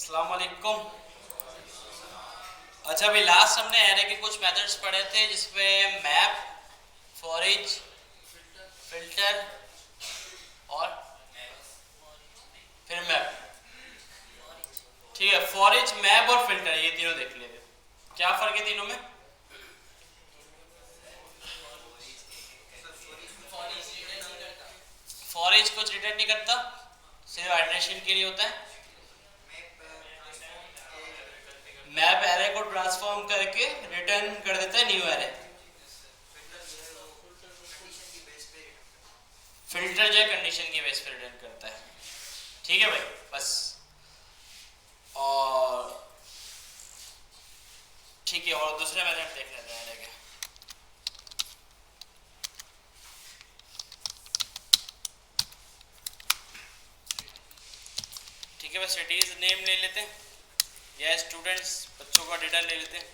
अस्सलाम वालेकुम। अच्छा, अभी लास्ट हमने एरे के कुछ मेथड्स पढ़े थे जिसमें मैप, फॉरेज, फिल्टर और फिर मैप। ठीक है, फॉरेज, मैप और फिल्टर ये तीनों देख लेते। क्या फर्क है तीनों में? फॉरेज कुछ रिटर्न नहीं करता, सिर्फ आइटरेशन के लिए होता है। मैप एरे को ट्रांसफॉर्म करके रिटर्न कर देता है न्यू एरे। फिल्टर जो है कंडीशन के बेस पर रिटर्न करता है। ठीक है भाई, बस। और ठीक है, और दूसरे मेथड देख लेते हैं एरे के। ठीक है, बस सिटीज नेम ले लेते हैं या स्टूडेंट्स बच्चों का डेटा ले लेते हैं।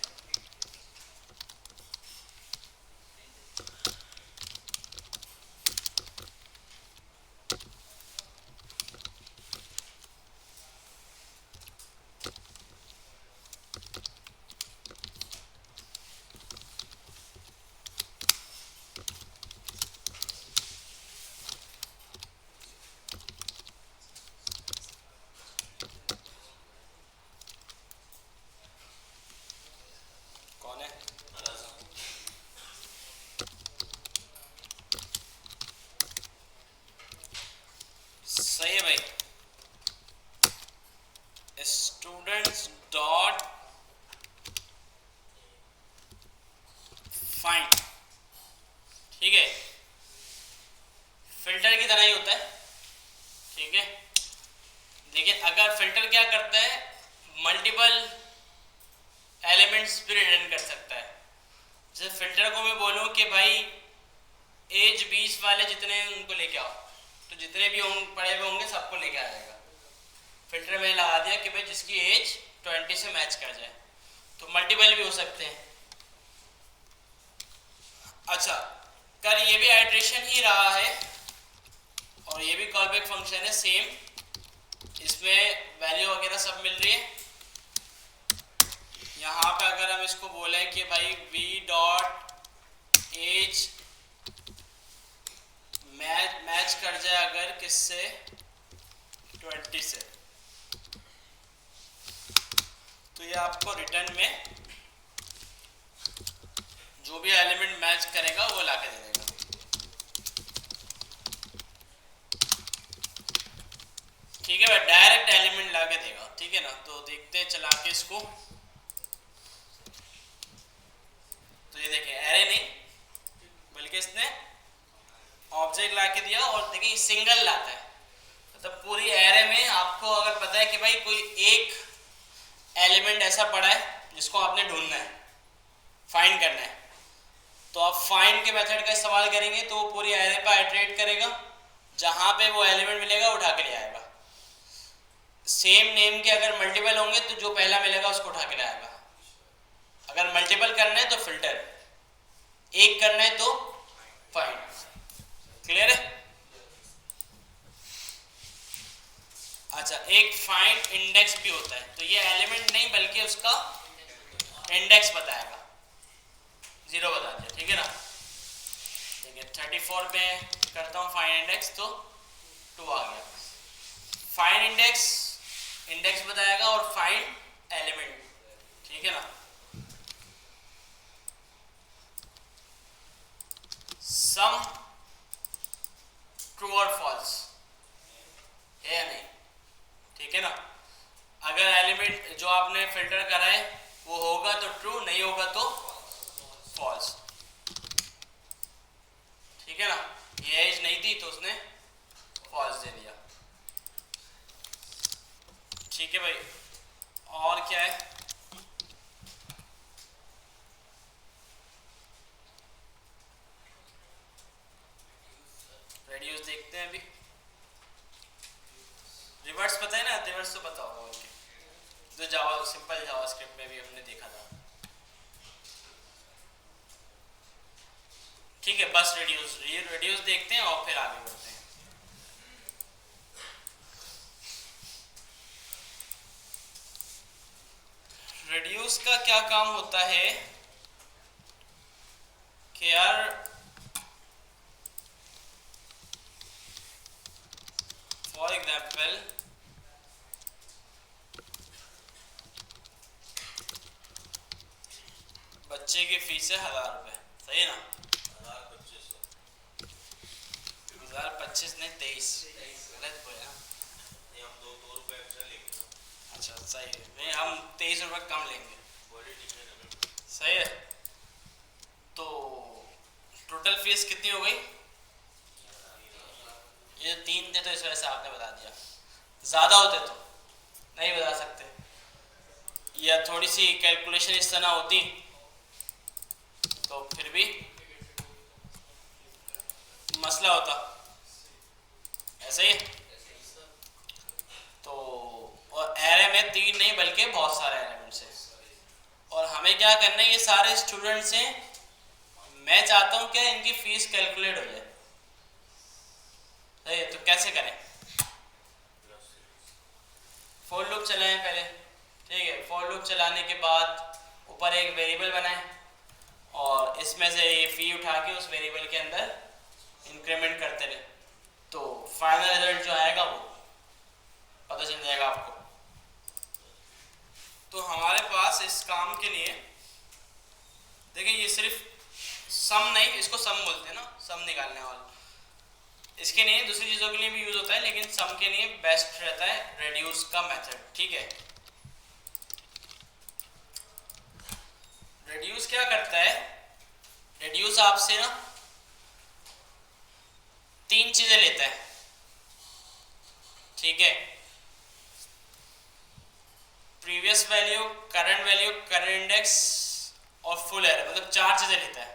कौन है? सही है भाई। Students dot find. ठीक है, फिल्टर की तरह ही होता है। ठीक है, देखिए अगर फिल्टर क्या करता है, मल्टीपल एलिमेंट्स भी रिटर्न कर सकता है। जैसे फिल्टर को मैं बोलूं कि भाई एज 20 वाले जितने उनको लेके आओ, तो जितने भी पढ़े हुए होंगे सबको लेके आ जाएगा। फिल्टर में लगा दिया कि भाई जिसकी एज 20 से मैच कर जाए, तो मल्टीपल भी हो सकते हैं। अच्छा, कर ये भी आइट्रेशन ही रहा है और ये भी कॉल बैक फंक्शन है सेम। इसमें वैल्यू वगैरह सब मिल रही है। यहाँ पे अगर हम इसको बोले कि भाई v डॉट एज मैच कर जाए अगर किससे, 20 से, तो ये आपको रिटर्न में जो भी एलिमेंट मैच करेगा वो लाके दे देगा। ठीक है भाई, डायरेक्ट एलिमेंट लाके देगा। ठीक है ना, तो देखते हैं चला के इसको। तो ये देखें, एरे नहीं बल्कि इसने ऑब्जेक्ट लाके दिया और देखिए सिंगल लाता है। मतलब पूरी एरे में आपको अगर पता है कि भाई कोई एक एलिमेंट ऐसा पड़ा है जिसको आपने ढूंढना है, फाइंड करना है, तो आप फाइंड के मेथड का इस्तेमाल करेंगे तो वो पूरी एरे पर आइटरेट करेगा, जहां पे वो एलिमेंट मिलेगा उठा के ले आएगा। सेम नेम के अगर मल्टीपल होंगे तो जो पहला मिलेगा उसको उठा के ले आएगा। अगर मल्टीपल करना है तो फिल्टर, एक करना है तो फाइंड। क्लियर है? अच्छा, एक फाइंड इंडेक्स भी होता है, तो ये एलिमेंट नहीं बल्कि उसका इंडेक्स बताएगा। 0 बता दिया। ठीक है ना, ठीक है। 34 में करता हूँ फाइंड इंडेक्स तो 2 आ गया। फाइंड इंडेक्स इंडेक्स बताएगा और फाइंड एलिमेंट। ठीक है ना, सम ट्रू और फॉल्स है या नहीं। ठीक है ना, अगर एलिमेंट जो आपने फिल्टर करा है वो होगा तो ट्रू, नहीं होगा तो फॉल्स। ठीक है ना, ये एज नहीं थी तो उसने फॉल्स दे दिया। ठीक है भाई, और क्या है? रेडियस देखते हैं अभी। रिवर्स पता है ना, रिवर्स तो पता होगा उनके, जो जावा सिंपल जावास्क्रिप्ट में भी हमने देखा था। ठीक है, बस रेडियस देखते हैं और फिर आगे बढ़ते हैं। रेड्यूस का क्या काम होता है कि यार फॉर एग्जाम्पल बच्चे की फीस है 1000 रुपये, सही है ना? 1025 नहीं 23, गलत बोला। हम 2 रुपये एक्स्ट्रा लेंगे। अच्छा सही है, नहीं हम 23 रुपये कम लेंगे, सही है। तो टोटल फीस कितनी हो गई? ये 3 थे तो इस वजह से आपने बता दिया, ज़्यादा होते तो नहीं बता सकते, या थोड़ी सी कैलकुलेशन इस तरह होती तो फिर भी मसला होता, ऐसा ही है। तो और एरे में 3 नहीं बल्कि बहुत सारे एलिमेंट्स हैं, और हमें क्या करना है, ये सारे स्टूडेंट्स हैं, मैं चाहता हूँ क्या इनकी फीस कैलकुलेट हो जाए, सही है। तो कैसे करें? फॉर लूप चलाएं पहले, ठीक है। फॉर लूप चलाने के बाद ऊपर एक वेरिएबल बनाएं और इसमें से ये फी उठा के उस वेरिएबल के अंदर इंक्रीमेंट करते रहे, तो फाइनल रिजल्ट जो आएगा वो पता चल जाएगा आपको। तो हमारे पास इस काम के लिए देखिए, ये सिर्फ सम नहीं, इसको सम बोलते हैं ना, सम निकालने वाला, इसके लिए दूसरी चीज़ों के लिए भी यूज होता है, लेकिन सम के लिए बेस्ट रहता है रेड्यूस का मेथड, ठीक है। रेड्यूस क्या करता है? रेड्यूस आपसे ना 3 चीजें लेता है, ठीक है। प्रीवियस वैल्यू, करंट इंडेक्स और फुल एरर, मतलब 4 चीजें लेता है,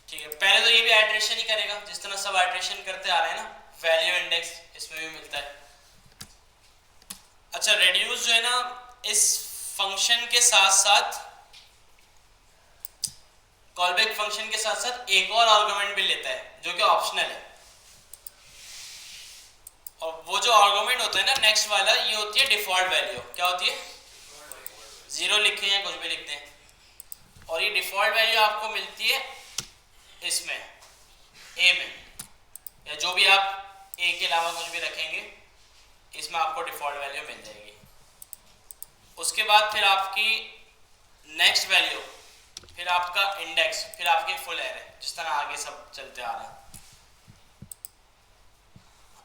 ठीक है। पहले तो ये भी आइट्रेशन ही करेगा, जिस तरह सब आइट्रेशन करते आ रहे हैं ना, वैल्यू इंडेक्स इसमें भी मिलता है। अच्छा, रेड्यूस जो है ना, इस फंक्शन के साथ साथ, कॉलबैक फंक्शन के साथ साथ एक और आर्गुमेंट भी लेता है जो कि ऑप्शनल है, और वो जो आर्गुमेंट होता है ना नेक्स्ट वाला, ये होती है डिफॉल्ट वैल्यू। क्या होती है? 0 लिखे हैं, कुछ भी लिखते हैं, और ये डिफॉल्ट वैल्यू आपको मिलती है इसमें ए में, या जो भी आप ए के अलावा कुछ भी रखेंगे इसमें आपको डिफॉल्ट वैल्यू मिल जाएगी। उसके बाद फिर आपकी नेक्स्ट वैल्यू, फिर आपका इंडेक्स, फिर आपकी फुल एरर, जिस तरह आगे सब चलते आ रहे हैं।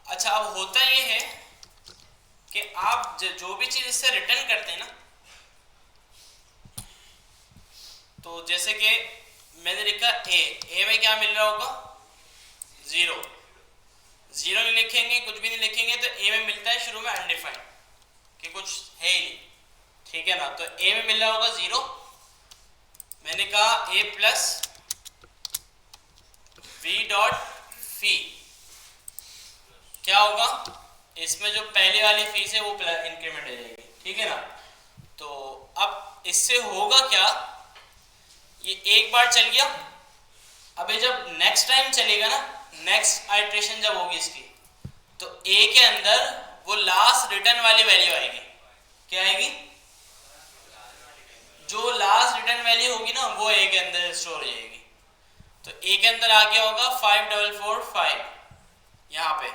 अच्छा, अब होता ये है कि आप जो भी चीज इससे रिटर्न करते हैं ना, तो जैसे कि मैंने लिखा ए में क्या मिल रहा होगा? 0 नहीं लिखेंगे, कुछ भी नहीं लिखेंगे, तो ए में मिलता है शुरू में अनडिफाइंड, कि कुछ है ही नहीं, ठीक है ना। तो ए में मिल रहा होगा 0, मैंने कहा ए प्लस वी डॉट फी, क्या होगा? इसमें जो पहले वाली फीस है वो इंक्रीमेंट हो जाएगी, ठीक है ना। तो अब इससे होगा क्या, ये एक बार चल गया, अब ये जब नेक्स्ट टाइम चलेगा ना, नेक्स्ट आइट्रेशन जब होगी इसकी, तो ए के अंदर वो लास्ट रिटर्न वाली वैल्यू आएगी। क्या आएगी? जो लास्ट रिटर्न वैल्यू होगी ना, वो ए के अंदर स्टोर हो जाएगी। तो ए के अंदर आ गया होगा 5445 यहाँ पे।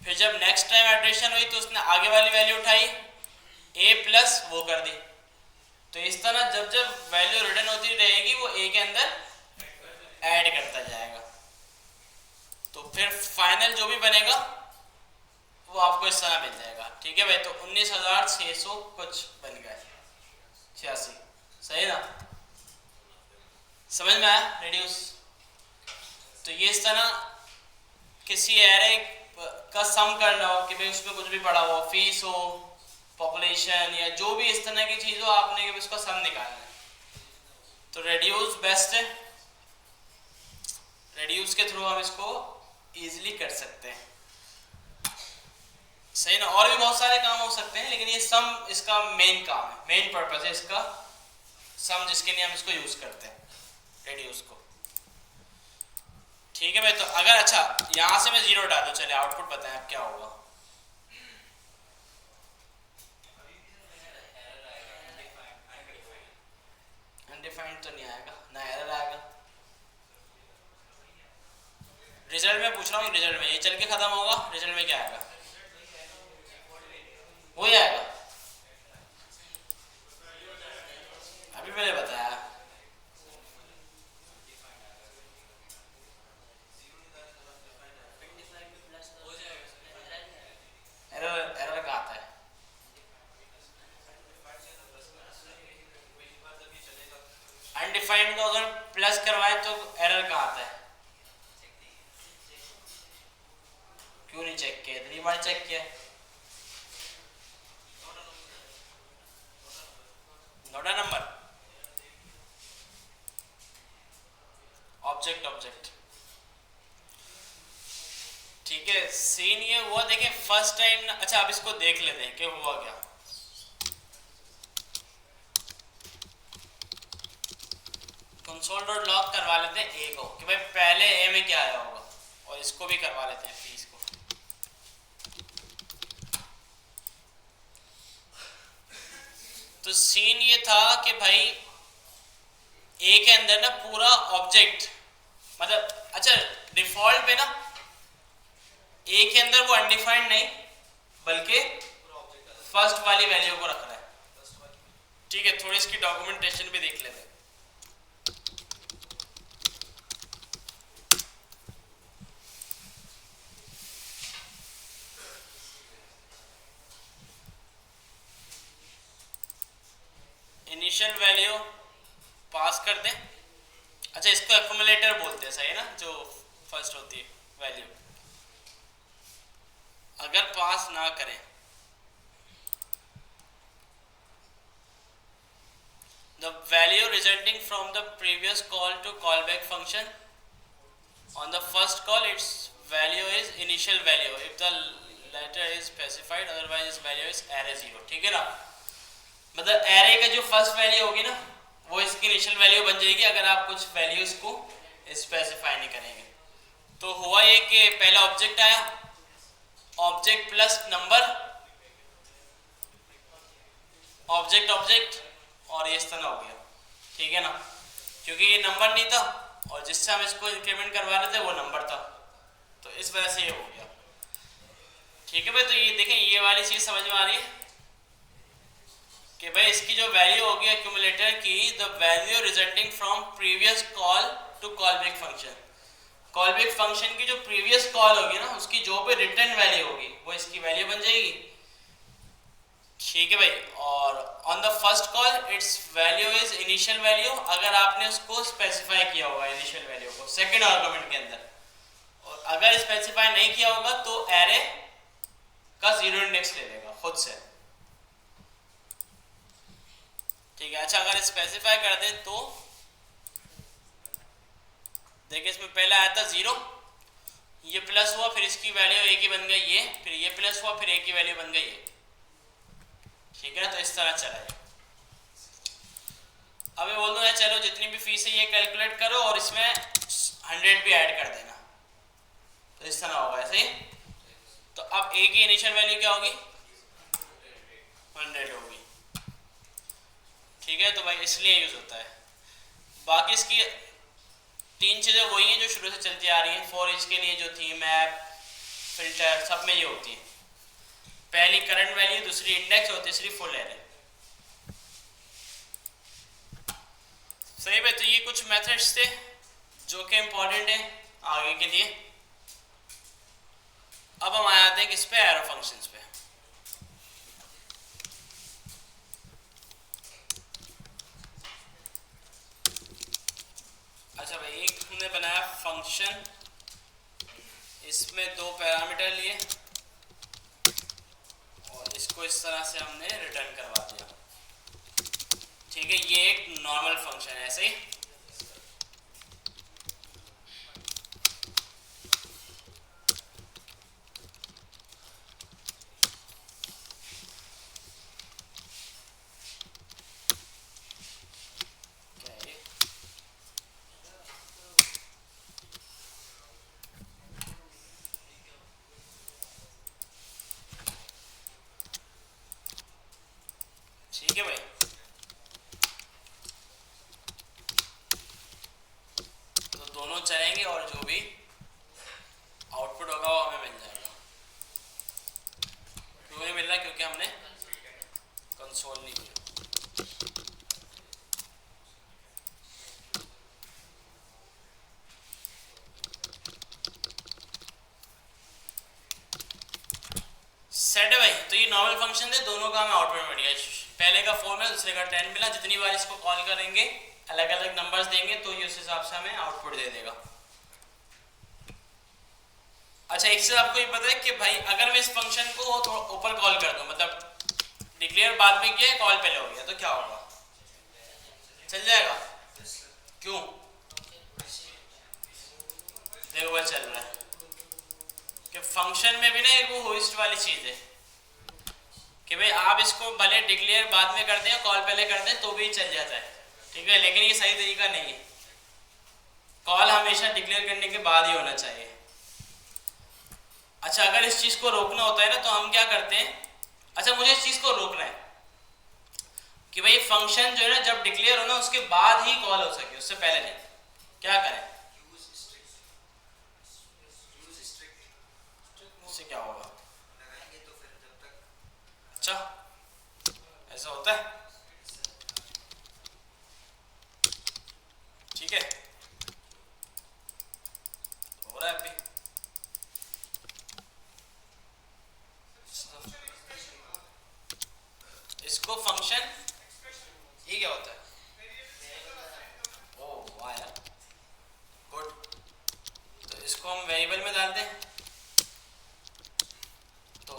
फिर जब नेक्स्ट टाइम आइट्रेशन हुई तो उसने आगे वाली वैल्यू उठाई, ए प्लस वो कर दी। तो इस तरह जब जब वैल्यू रिटर्न होती रहेगी वो ए के अंदर ऐड करता जाएगा, तो फिर फाइनल जो भी बनेगा वो आपको इस तरह मिल जाएगा, ठीक है भाई। तो 19,600 कुछ बन गया, 86, सही ना? समझ में आया रेड्यूस? तो ये इस तरह किसी एरे का सम करना हो कि भाई उसमें कुछ भी पड़ा हो, फीस हो, पॉपुलेशन, या जो भी इस तरह की चीज हो, आपने कि उसका सम निकालना है, तो रेड्यूस बेस्ट है। रेड्यूस के थ्रू हम इसको इजीली कर सकते हैं, सही ना। और भी बहुत सारे काम हो सकते हैं, लेकिन ये सम इसका मेन काम है, मेन पर्पस है इसका सम, जिसके लिए हम इसको यूज करते हैं रेड्यूस को, ठीक है भाई। तो अगर अच्छा यहां से मैं 0 डाल दूं, चलिए आउटपुट बताएं अब क्या होगा। पूछ रहा हूँ रिजल्ट में, ये चल के खत्म होगा, रिजल्ट में क्या आएगा? वो ही आएगा। अभी मैंने बताया एरर, एरर का आता है। अनडिफाइंड को अगर प्लस करवाए तो एरर का आता है। क्यों नहीं चेक किया? इतनी बार चेक किया। नोटा नंबर ऑब्जेक्ट, ऑब्जेक्ट ठीक है। सीन ये हुआ, देखिए फर्स्ट टाइम ना, अच्छा अब इसको देख लेते हैं कि हुआ क्या। कंसोल डॉट लॉग करवा लेते हैं ए को कि भाई पहले ए में क्या आया होगा, और इसको भी करवा लेते हैं फीस को। तो सीन ये था कि भाई ए के अंदर ना पूरा ऑब्जेक्ट, मतलब अच्छा डिफॉल्ट पे ना ए के अंदर वो अनडिफाइंड नहीं बल्कि फर्स्ट वाली वैल्यू को रख रहा है। ठीक है, थोड़ी इसकी डॉक्यूमेंटेशन भी देख लेते हैं। इनिशियल वैल्यू पास कर दें। अच्छा इसको एक्यूमुलेटर बोलते हैं, सही है ना, जो फर्स्ट होती है वैल्यू। अगर पास ना करें the value resulting from the previous call to callback function on the first call, its value is initial value if the latter is specified, otherwise its value is array 0। ठीक है ना, मतलब array का जो first value होगी ना वो इसकी इनिशियल वैल्यू बन जाएगी अगर आप कुछ वैल्यूज को स्पेसिफाई नहीं करेंगे। तो हुआ ये कि पहला ऑब्जेक्ट आया, object plus number, object object, और ये इस तरह हो गया। ठीक है ना, क्योंकि ये नंबर नहीं था और जिससे हम इसको इंक्रीमेंट करवा रहे थे वो नंबर था, तो इस वजह से ये हो गया। ठीक है भाई, तो ये देखें ये वाली चीज समझ में आ रही है कि भाई इसकी जो वैल्यू होगी एक्यूमुलेटर की, the value resulting from previous call to callback function, callback function की जो प्रीवियस कॉल होगी ना उसकी जो भी रिटर्न वैल्यू होगी वो इसकी वैल्यू बन जाएगी। ठीक है भाई, और on the first call it's value is initial value अगर आपने उसको स्पेसिफाई किया होगा इनिशियल वैल्यू को सेकंड आर्गुमेंट के अंदर, और अगर स्पेसिफाई नहीं किया होगा तो एरे का जीरो इंडेक्स ले लेगा खुद से। ठीक है, अच्छा अगर स्पेसिफाई कर दें तो देखिए इसमें पहले आया था 0, ये प्लस हुआ, फिर इसकी वैल्यू ए की बन गई ये, फिर ये प्लस हुआ, फिर ए की वैल्यू बन गई ये। ठीक है ना, तो इस तरह चला है। अब मैं बोल दूं है चलो जितनी भी फीस है ये कैलकुलेट करो और इसमें 100 भी ऐड कर देना, तो इस तरह होगा ऐसे। तो अब ए की इनिशियल वैल्यू क्या होगी? 100 होगी। ठीक है, तो भाई इसलिए यूज होता है। बाकी इसकी तीन चीजें वही हैं जो शुरू से चलती आ रही हैं, फॉर ईच के लिए जो थी मैप फिल्टर सब में ये होती है। पहली करंट वैल्यू, दूसरी इंडेक्स और तीसरी फुल एरे। सही है, तो ये कुछ मेथड्स थे जो कि इंपॉर्टेंट है आगे के लिए। अब हम आते हैं किस पे, एरो फंक्शंस पे। अच्छा भाई, एक हमने बनाया फंक्शन, इसमें 2 पैरामीटर लिए और इसको इस तरह से हमने रिटर्न करवा दिया। ठीक है, ये एक नॉर्मल फंक्शन है ऐसे ही। ठीक है भाई, रहा क्योंकि हमने कंसोल नहीं किया। सेट है भाई। तो ये नॉर्मल फंक्शन थे, दोनों का हमें आउटपुट मिल गया। पहले का 4 मिला, दूसरे का 10 मिला। जितनी बार इसको कॉल करेंगे अलग अलग नंबर्स देंगे तो ये उस हिसाब से हमें आउटपुट दे देगा। अच्छा, एक चीज आपको ये पता है कि भाई अगर मैं इस फंक्शन को ऊपर कॉल कर दूं, मतलब डिक्लेयर बाद में किया है, कॉल पहले हो गया, तो क्या होगा? चल जाएगा। क्यों? देखो वह चल रहा है कि फंक्शन में भी ना एक वो होस्ट वाली चीज है कि भाई आप इसको भले डिक्लेयर बाद में कर दें, कॉल पहले कर दें तो भी चल जाता है, ठीक है। लेकिन ये सही तरीका नहीं है, कॉल हमेशा डिक्लेयर करने के बाद ही होना चाहिए। अच्छा, अगर इस चीज को रोकना होता है ना तो हम क्या करते हैं, अच्छा मुझे इस चीज को रोकना है कि भाई फंक्शन जो है ना जब डिक्लेयर हो ना उसके बाद ही कॉल हो सके, उससे पहले नहीं। क्या करें? उससे क्या होगा? अच्छा, ऐसा होता है, ठीक है, हो रहा है अभी। इसको फंक्शन ये क्या होता है? ओह वाह यार, गुड। तो इसको हम वेरिएबल में डाल दें तो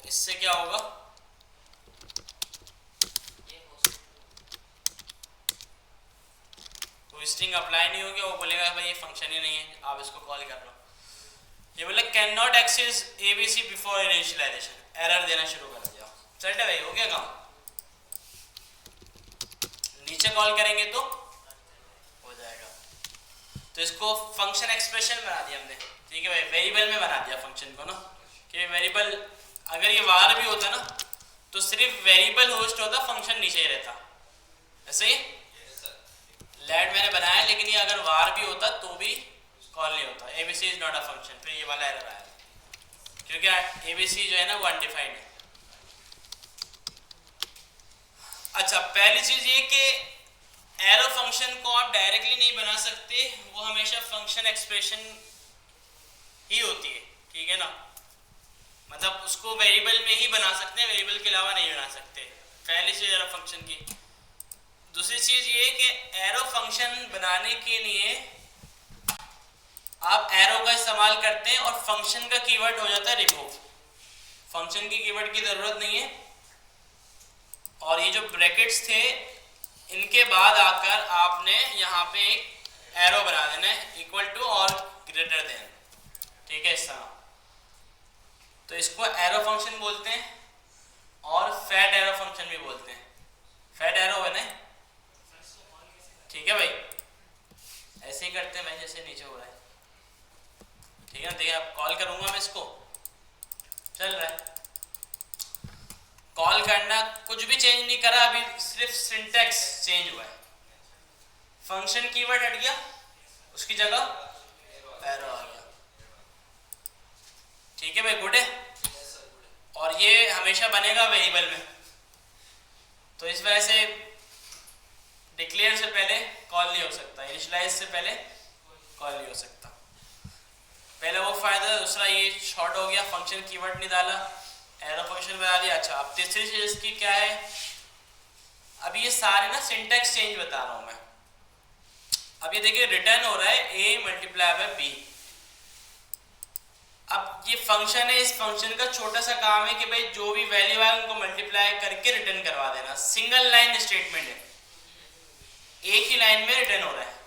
इससे क्या होगा? तो स्ट्रिंग अप्लाई नहीं होगी, वो बोलेगा भाई ये फंक्शन ही नहीं है, आप इसको कॉल कर लो। ये बोले can not access ABC before initialisation, error देना शुरू कर दिया। चल भाई, हो गया काम। नीचे कॉल करेंगे तो हो जाएगा। तो इसको फंक्शन एक्सप्रेशन बना दिया हमने, ठीक है भाई, वेरिएबल में बना दिया फंक्शन को ना, कि वेरिएबल अगर ये वार भी होता ना तो सिर्फ वेरिएबल होस्ट होता, फंक्शन नीचे ही रहता। ऐसे ही लैड मैंने बनाया, लेकिन ये अगर वार भी होता तो भी कॉल नहीं होता। ABC is not a function, फिर ये वाला एरर आया क्योंकि एबीसी जो है ना वो अनडिफाइंड है। अच्छा, पहली चीज ये कि एरो फंक्शन को आप डायरेक्टली नहीं बना सकते, वो हमेशा फंक्शन एक्सप्रेशन ही होती है, ठीक है ना। मतलब उसको वेरिएबल में ही बना सकते हैं, वेरिएबल के अलावा नहीं बना सकते। पहली चीज एरो फंक्शन की। दूसरी चीज ये कि एरो फंक्शन बनाने के लिए आप एरो का इस्तेमाल करते हैं और फंक्शन का कीवर्ड हो जाता है रिमूव। फंक्शन की कीवर्ड की जरूरत नहीं है, और ये जो ब्रैकेट्स थे इनके बाद आकर आपने यहाँ पे एक एरो बना देना है, इक्वल टू और ग्रेटर देन, ठीक है, इस तरह। तो इसको एरो फंक्शन बोलते हैं और फैट एरो फंक्शन भी बोलते हैं। फैट एरो है ना, ठीक है भाई, ऐसे ही करते हैं भाई जैसे नीचे हो रहा है, ठीक है ना। देखिए अब कॉल करूंगा मैं, इसको चल रहा है। कॉल करना कुछ भी चेंज नहीं करा अभी, सिर्फ सिंटैक्स चेंज हुआ है। फंक्शन कीवर्ड हट गया, उसकी जगह एरो आ गया, ठीक है भाई, गुड है। और ये हमेशा बनेगा वेरिएबल में, तो इस वजह से डिक्लेयर से पहले कॉल नहीं हो सकता, इनिशियलाइज से पहले कॉल नहीं हो सकता। पहला वो फायदा, दूसरा ये शॉर्ट हो गया, फंक्शन कीवर्ड नहीं डाला, एरो फंक्शन बना दिया। अच्छा, अब तीसरी चीज इसकी क्या है, अब ये सारे ना सिंटैक्स चेंज बता रहा हूं मैं। अब ये देखिए रिटर्न हो रहा है a मल्टीप्लाई बाय b। अब ये फंक्शन है, इस फंक्शन का छोटा सा काम है कि भाई जो भी वैल्यू है उनको मल्टीप्लाई करके रिटर्न करवा देना। सिंगल लाइन स्टेटमेंट है, एक ही लाइन में रिटर्न हो रहा है।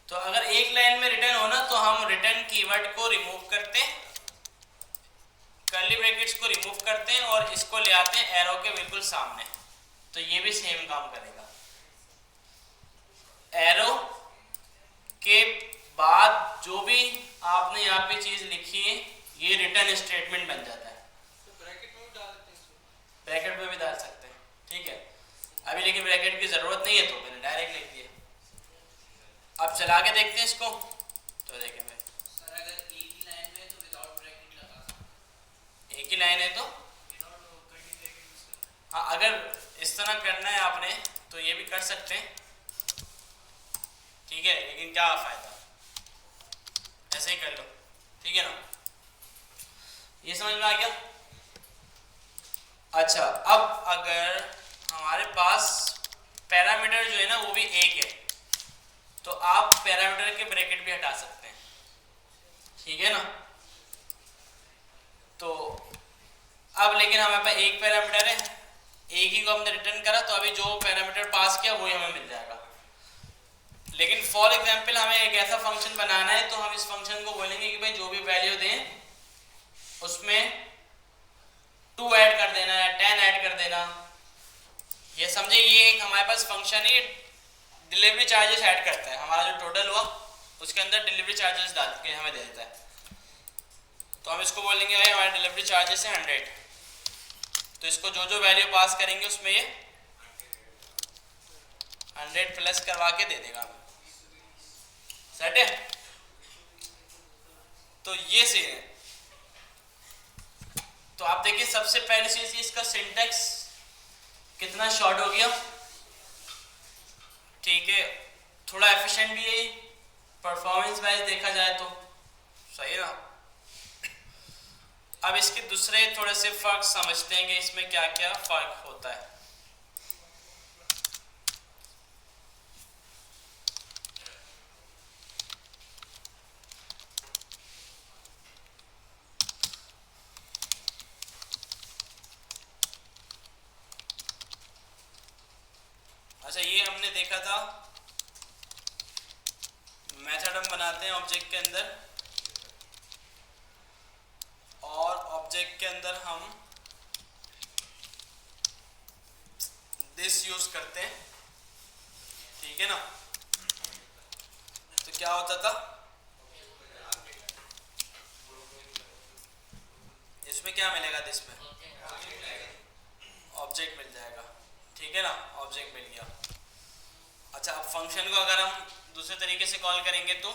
तो अगर एक लाइन में रिटर्न होना तो हम रिटर्न कीवर्ड को रिमूव करते हैं, कर्ली ब्रैकेट्स को रिमूव करते हैं और इसको ले आते हैं एरो के बिल्कुल सामने, तो ये भी सेम काम करेगा। एरो के बाद जो भी आपने यहाँ पे चीज लिखी है ये रिटर्न स्टेटमेंट बन जाता है। तो ब्रैकेट में भी डाल देते हैं, ब्रैकेट में भी डाल सकते हैं, ठीक है। अभी लेकिन ब्रैकेट की जरूरत नहीं है तो मैंने डायरेक्ट लिख दिया। अब चला के देखते हैं इसको, तो देखें भाई, सर अगर एक ही लाइन में तो विदाउट ब्रैकेट लगा, एक ही लाइन है तो हाँ, अगर इस तरह करना है आपने तो ये भी कर सकते हैं, ठीक है, लेकिन क्या फायदा, ऐसे ही कर लो, ठीक है ना, ये समझ में आ गया। अच्छा, अब अगर हमारे पास पैरामीटर जो है ना वो भी एक है, तो आप पैरामीटर के ब्रैकेट भी हटा सकते हैं, ठीक है ना। तो अब लेकिन हमारे पास एक पैरामीटर है, एक ही को हमने रिटर्न करा, तो अभी जो पैरामीटर पास किया वही हमें मिल जाएगा। लेकिन फॉर एग्जांपल हमें एक ऐसा फंक्शन बनाना है, तो हम इस फंक्शन को बोलेंगे कि भाई जो भी वैल्यू दें उसमें 2 ऐड कर देना है, 10 ऐड कर देना। ये समझे, ये एक हमारे पास फंक्शन है, डिलीवरी चार्जेस ऐड करता है, हमारा जो टोटल हुआ उसके अंदर डिलीवरी चार्जेस डाल के हमें दे देता है। तो हम इसको बोलेंगे भाई हमारे डिलीवरी चार्जेस है 100, तो इसको जो जो वैल्यू पास करेंगे उसमें ये 100 प्लस करवा के दे देगा हमें, सेट है। तो ये सीन है। तो आप देखिए सबसे पहली चीज इसका सिंटेक्स कितना शॉर्ट हो गया, ठीक है, थोड़ा एफिशिएंट भी है, परफॉर्मेंस वाइज देखा जाए तो सही ना। अब इसके दूसरे थोड़े से फर्क समझते हैं कि इसमें क्या क्या फर्क होता है। अच्छा, ये हमने देखा था मेथड हम बनाते हैं ऑब्जेक्ट के अंदर, और ऑब्जेक्ट के अंदर हम दिस यूज करते हैं, ठीक है ना। तो क्या होता था इसमें, क्या मिलेगा दिस में, ऑब्जेक्ट मिल जाएगा, ठीक है ना, ऑब्जेक्ट मिल गया। अच्छा, अब फंक्शन को अगर हम दूसरे तरीके से कॉल करेंगे तो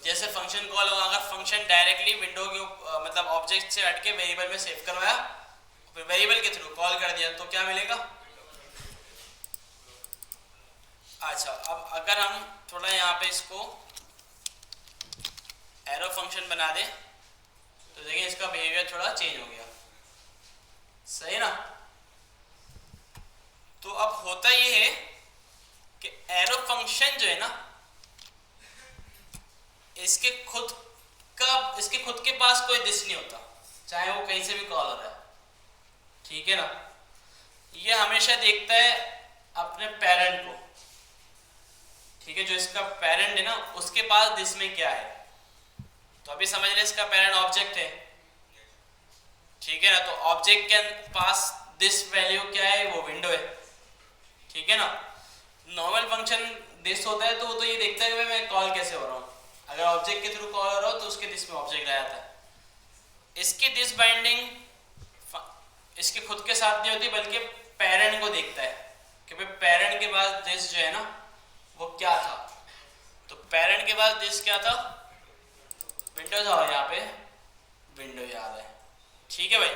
जैसे फंक्शन कॉल होगा, अगर फंक्शन डायरेक्टली विंडो के मतलब ऑब्जेक्ट से हट के वेरिएबल में सेव करवाया, फिर वेरिएबल के थ्रू कॉल कर दिया, तो क्या मिलेगा। अच्छा, अब अगर हम थोड़ा यहाँ पे इसको एरो फंक्शन बना दें तो देखिए इसका बिहेवियर थोड़ा चेंज हो गया, सही ना। तो अब होता ये है कि एरो फंक्शन जो है ना, इसके खुद के पास कोई दिस नहीं होता, चाहे वो कहीं से भी कॉल हो रहा है, ठीक है ना। ये हमेशा देखता है अपने पेरेंट को, ठीक है, जो इसका पेरेंट है ना उसके पास दिस में क्या है। तो अभी समझ लें इसका पेरेंट ऑब्जेक्ट है, ठीक है ना, तो ऑब्जेक्ट के पास दिस वैल्यू क्या है, वो विंडो है, ठीक है ना। नॉर्मल फंक्शन दिस होता है तो वो तो ये देखता है कि मैं कॉल कैसे हो रहा हूँ, अगर ऑब्जेक्ट के थ्रू कॉल हो रहा हो तो उसके दिस में ऑब्जेक्ट आ जाता है। इसकी दिस बाइंडिंग इसके खुद के साथ नहीं होती, बल्कि पेरेंट को देखता है कि भाई पेरेंट के पास दिस जो है ना वो क्या था। तो पेरेंट के पास दिस क्या था, विंडो था, और यहाँ पे विंडो याद है, ठीक है भाई,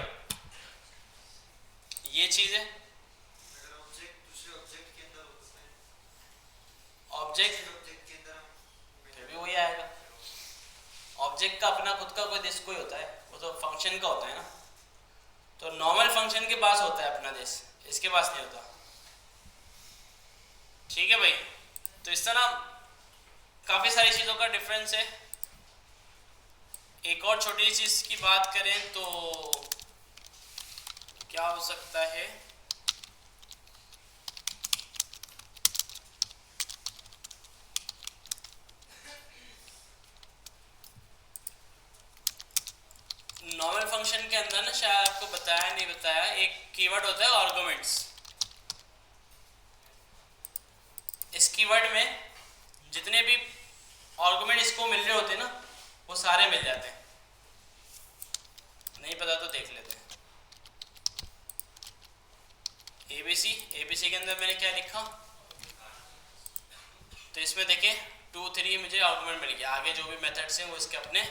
ये चीज है। ऑब्जेक्ट फिर भी वही आएगा, ऑब्जेक्ट का अपना खुद का कोई दिस कोई होता है, वो तो फंक्शन का होता है ना। तो नॉर्मल फंक्शन के पास होता है अपना दिस, इसके पास नहीं होता, ठीक है भाई। तो इस तरह काफी सारी चीजों का डिफरेंस है। एक और छोटी चीज की बात करें तो क्या हो सकता है, नॉर्मल फंक्शन के अंदर ना, शायद आपको बताया नहीं बताया, एक कीवर्ड होता है आर्गुमेंट्स। इस कीवर्ड में जितने भी आर्गुमेंट इसको मिल रहे होते हैं ना वो सारे मिल जाते हैं, नहीं पता तो देख लेते हैं। एबीसी के अंदर मैंने क्या लिखा, तो इसमें देखिए 2 3 मुझे आर्गुमेंट मिल गया, आगे जो भी मेथड्स हैं वो इसके अपने,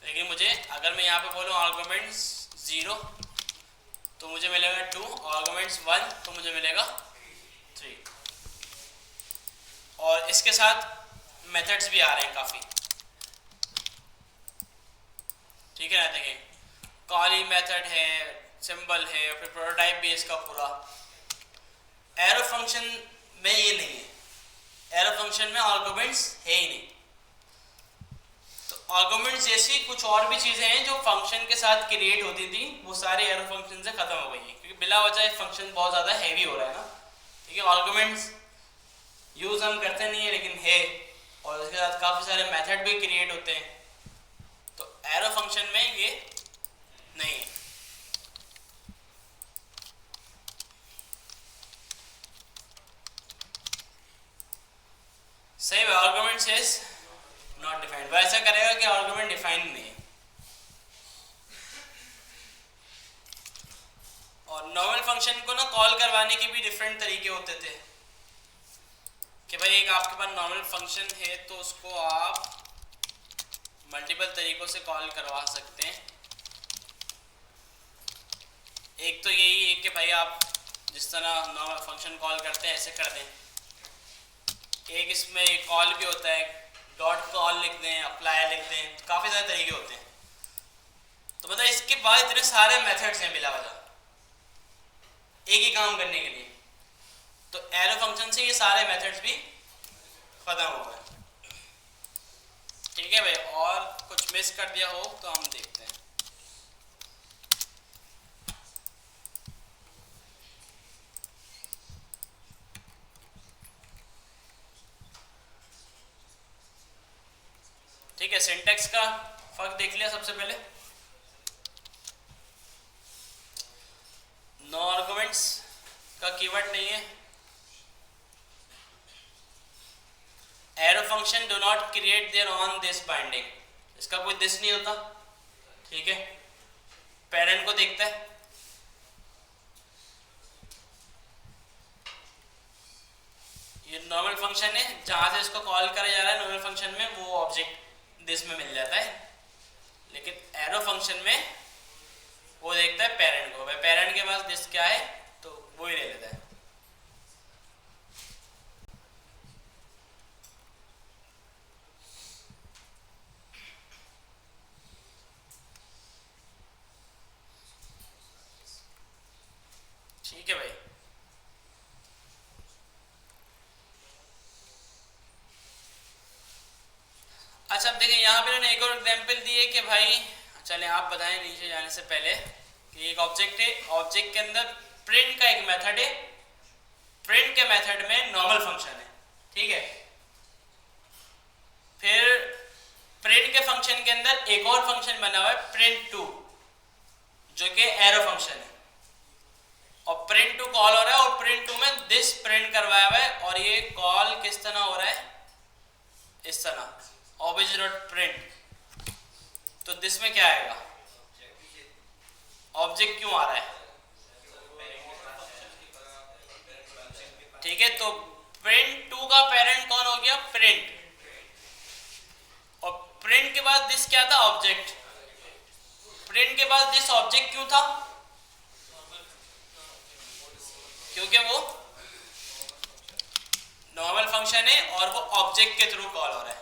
लेकिन मुझे अगर मैं यहाँ पे बोलूँ आर्गुमेंट्स 0 तो मुझे मिलेगा 2, आर्गुमेंट्स 1 तो मुझे मिलेगा 3। और इसके साथ मेथड्स भी आ रहे हैं काफ़ी, ठीक है ना। देखिए कॉली मेथड है, सिंबल है, और फिर प्रोटोटाइप भी है इसका पूरा। एरो फंक्शन में ये नहीं है, एरो फंक्शन में आर्गुमेंट्स है ही नहीं। तो आर्गुमेंट्स जैसी कुछ और भी चीज़ें हैं जो फंक्शन के साथ क्रिएट होती थी, वो सारे एरो फंक्शन से ख़त्म हो गई हैं, क्योंकि बिला वजह फंक्शन बहुत ज़्यादा हैवी हो रहा है ना। ठीक है, आर्गुमेंट्स यूज़ हम करते नहीं है लेकिन है, और उसके साथ काफ़ी सारे मेथड भी क्रिएट होते हैं। तो एरो फंक्शन में ये नहीं है। सही है, आर्गुमेंट इज नॉट डिफाइंड। वैसा करेगा कि आर्गुमेंट डिफाइंड नहीं है। और नॉर्मल फंक्शन को ना कॉल करवाने के भी डिफरेंट तरीके होते थे कि भाई एक आपके पास नॉर्मल फंक्शन है तो उसको आप मल्टीपल तरीकों से कॉल करवा सकते हैं। एक तो यही है कि भाई आप जिस तरह नॉर्मल फंक्शन कॉल करते हैं ऐसे कर दें। एक इसमें एक कॉल भी होता है, डॉट कॉल लिख दें, अप्लाई लिख दें, काफ़ी सारे तरीके होते हैं। तो मतलब इसके बाद इतने सारे मेथड्स हैं बिला वजह एक ही काम करने के लिए। तो एरो फंक्शन से ये सारे मेथड्स भी खत्म हो गए। ठीक है भाई, और कुछ मिस कर दिया हो तो हम देखते हैं। ठीक है, सिंटैक्स का फर्क देख लिया सबसे पहले। नो आर्गुमेंट्स का कीवर्ड नहीं है। Arrow function do not create their on this binding, इसका कोई दिस नहीं होता। ठीक है, पेरेंट को देखता है। ये नॉर्मल फंक्शन है, जहां से इसको कॉल करा जा रहा है नॉर्मल फंक्शन में वो ऑब्जेक्ट दिस में मिल जाता है। लेकिन एरो फंक्शन में वो देखता है पेरेंट को, भाई पेरेंट के पास दिस क्या है तो वो ही ले लेता है। ठीक है भाई, अच्छा अब देखिए यहाँ पे मैंने एक और एग्जाम्पल दी है कि भाई चले आप बताएं नीचे जाने से पहले कि एक ऑब्जेक्ट है, ऑब्जेक्ट के अंदर प्रिंट का एक मेथड है, प्रिंट के मेथड में नॉर्मल फंक्शन है। ठीक है, फिर प्रिंट के फंक्शन के अंदर एक और फंक्शन बना हुआ है प्रिंट टू, जो कि एरो फंक्शन है, और प्रिंट टू कॉल हो रहा है, और प्रिंट टू में दिस प्रिंट करवाया हुआ है। और ये कॉल किस तरह हो रहा है, इस तरह ऑब्जेक्ट डॉट प्रिंट। तो दिस में क्या आएगा, ऑब्जेक्ट क्यों आ रहा है। ठीक है, तो प्रिंट टू का पेरेंट कौन हो गया, प्रिंट, और प्रिंट के बाद दिस क्या था, ऑब्जेक्ट। प्रिंट के बाद दिस ऑब्जेक्ट क्यों था, क्योंकि वो नॉर्मल फंक्शन है और वो ऑब्जेक्ट के थ्रू कॉल हो रहा है।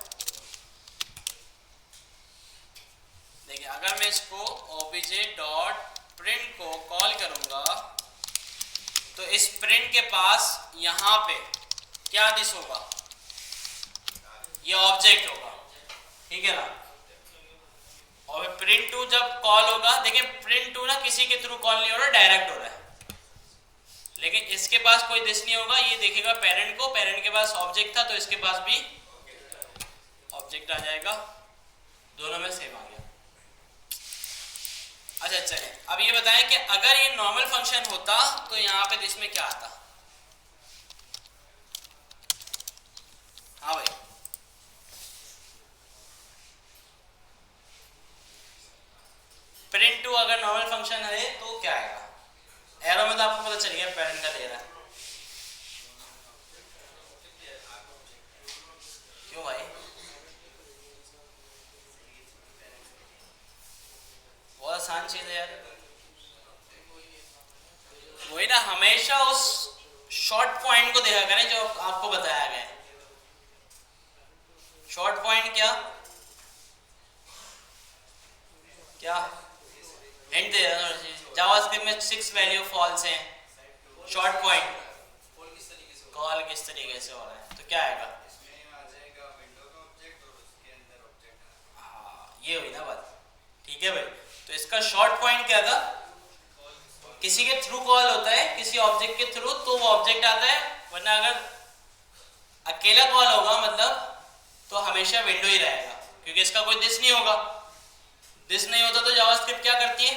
देखिए अगर मैं इसको obj.print को कॉल करूंगा तो इस प्रिंट के पास यहां पे क्या दिस होगा, ये ऑब्जेक्ट होगा। ठीक है ना, और प्रिंट टू जब कॉल होगा, देखिए प्रिंट टू ना किसी के थ्रू कॉल नहीं हो रहा, डायरेक्ट हो रहा है। लेकिन इसके पास कोई दिस नहीं होगा, ये देखेगा पेरेंट को, पेरेंट के पास ऑब्जेक्ट था तो इसके पास भी ऑब्जेक्ट आ जाएगा, दोनों में सेम आ गया। अच्छा चले अब ये बताएं कि अगर ये नॉर्मल फंक्शन होता तो यहाँ पे दिस में क्या आता। हाँ भाई, प्रिंट टू अगर नॉर्मल फंक्शन है तो क्या आएगा, एरो में तो आपको पता चल गया पेरेंट का ले रहा है। क्यों भाई, बहुत आसान चीज है यार। वही ना, हमेशा उस शॉर्ट पॉइंट को देखा करें जो आपको बताया गया है। शॉर्ट पॉइंट क्या क्या हिंट दे रहा हूँ। जावास्क्रिप्ट में 6 वैल्यू फॉल्स हैं। शॉर्ट पॉइंट कॉल किस तरीके से हो रहा है, तो क्या आएगा? हाँ, ये हुई ना बात। ठीक है भाई, तो इसका शॉर्ट पॉइंट क्या था? किसी के थ्रू कॉल होता है, किसी ऑब्जेक्ट के थ्रू, तो वो ऑब्जेक्ट आता है। वरना अगर अकेला कॉल होगा मतलब तो हमेशा विंडो ही रहेगा, क्योंकि इसका कोई दिस नहीं होगा। दिस नहीं होता तो जावास्क्रिप्ट क्या करती है?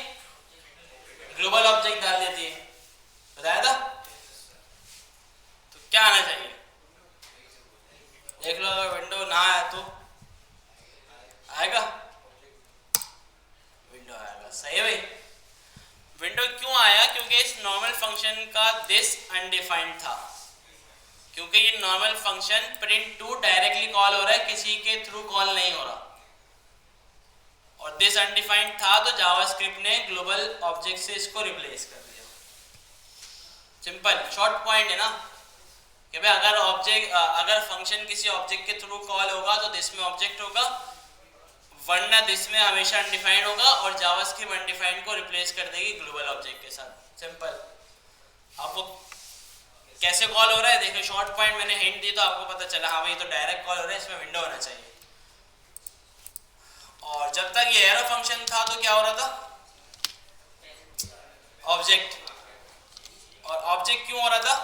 ग्लोबल ऑब्जेक्ट डाल देती है। बताया था? तो क्या आना चाहिए? देख लो, अगर विंडो ना आया तो आएगा, विंडो आएगा। सही है भाई। विंडो क्यों आया? क्योंकि इस नॉर्मल फंक्शन का दिस अनडिफाइंड था। क्योंकि ये normal function print to directly call हो रहा है, किसी के थ्रू कॉल नहीं हो रहा, और दिस अनडिफाइंड था, तो जावास्क्रिप्ट ने ग्लोबल ऑब्जेक्ट से इसको रिप्लेस कर दिया। सिंपल शॉर्ट पॉइंट है ना कि भाई अगर फंक्शन किसी ऑब्जेक्ट के थ्रू कॉल होगा तो दिस में ऑब्जेक्ट होगा, वरना दिस में हमेशा अनडिफाइंड होगा, और जावास्क्रिप्ट अनडिफाइंड को रिप्लेस कर देगी ग्लोबल ऑब्जेक्ट के साथ। सिंपल। अब वो कैसे कॉल हो रहा है देखो, शॉर्ट पॉइंट मैंने हिंट दी तो आपको पता चला, हाँ भाई तो डायरेक्ट कॉल हो रहा है, इसमें विंडो होना चाहिए। और जब तक ये एरो फंक्शन था तो क्या हो रहा था? ऑब्जेक्ट। और ऑब्जेक्ट क्यों हो रहा था?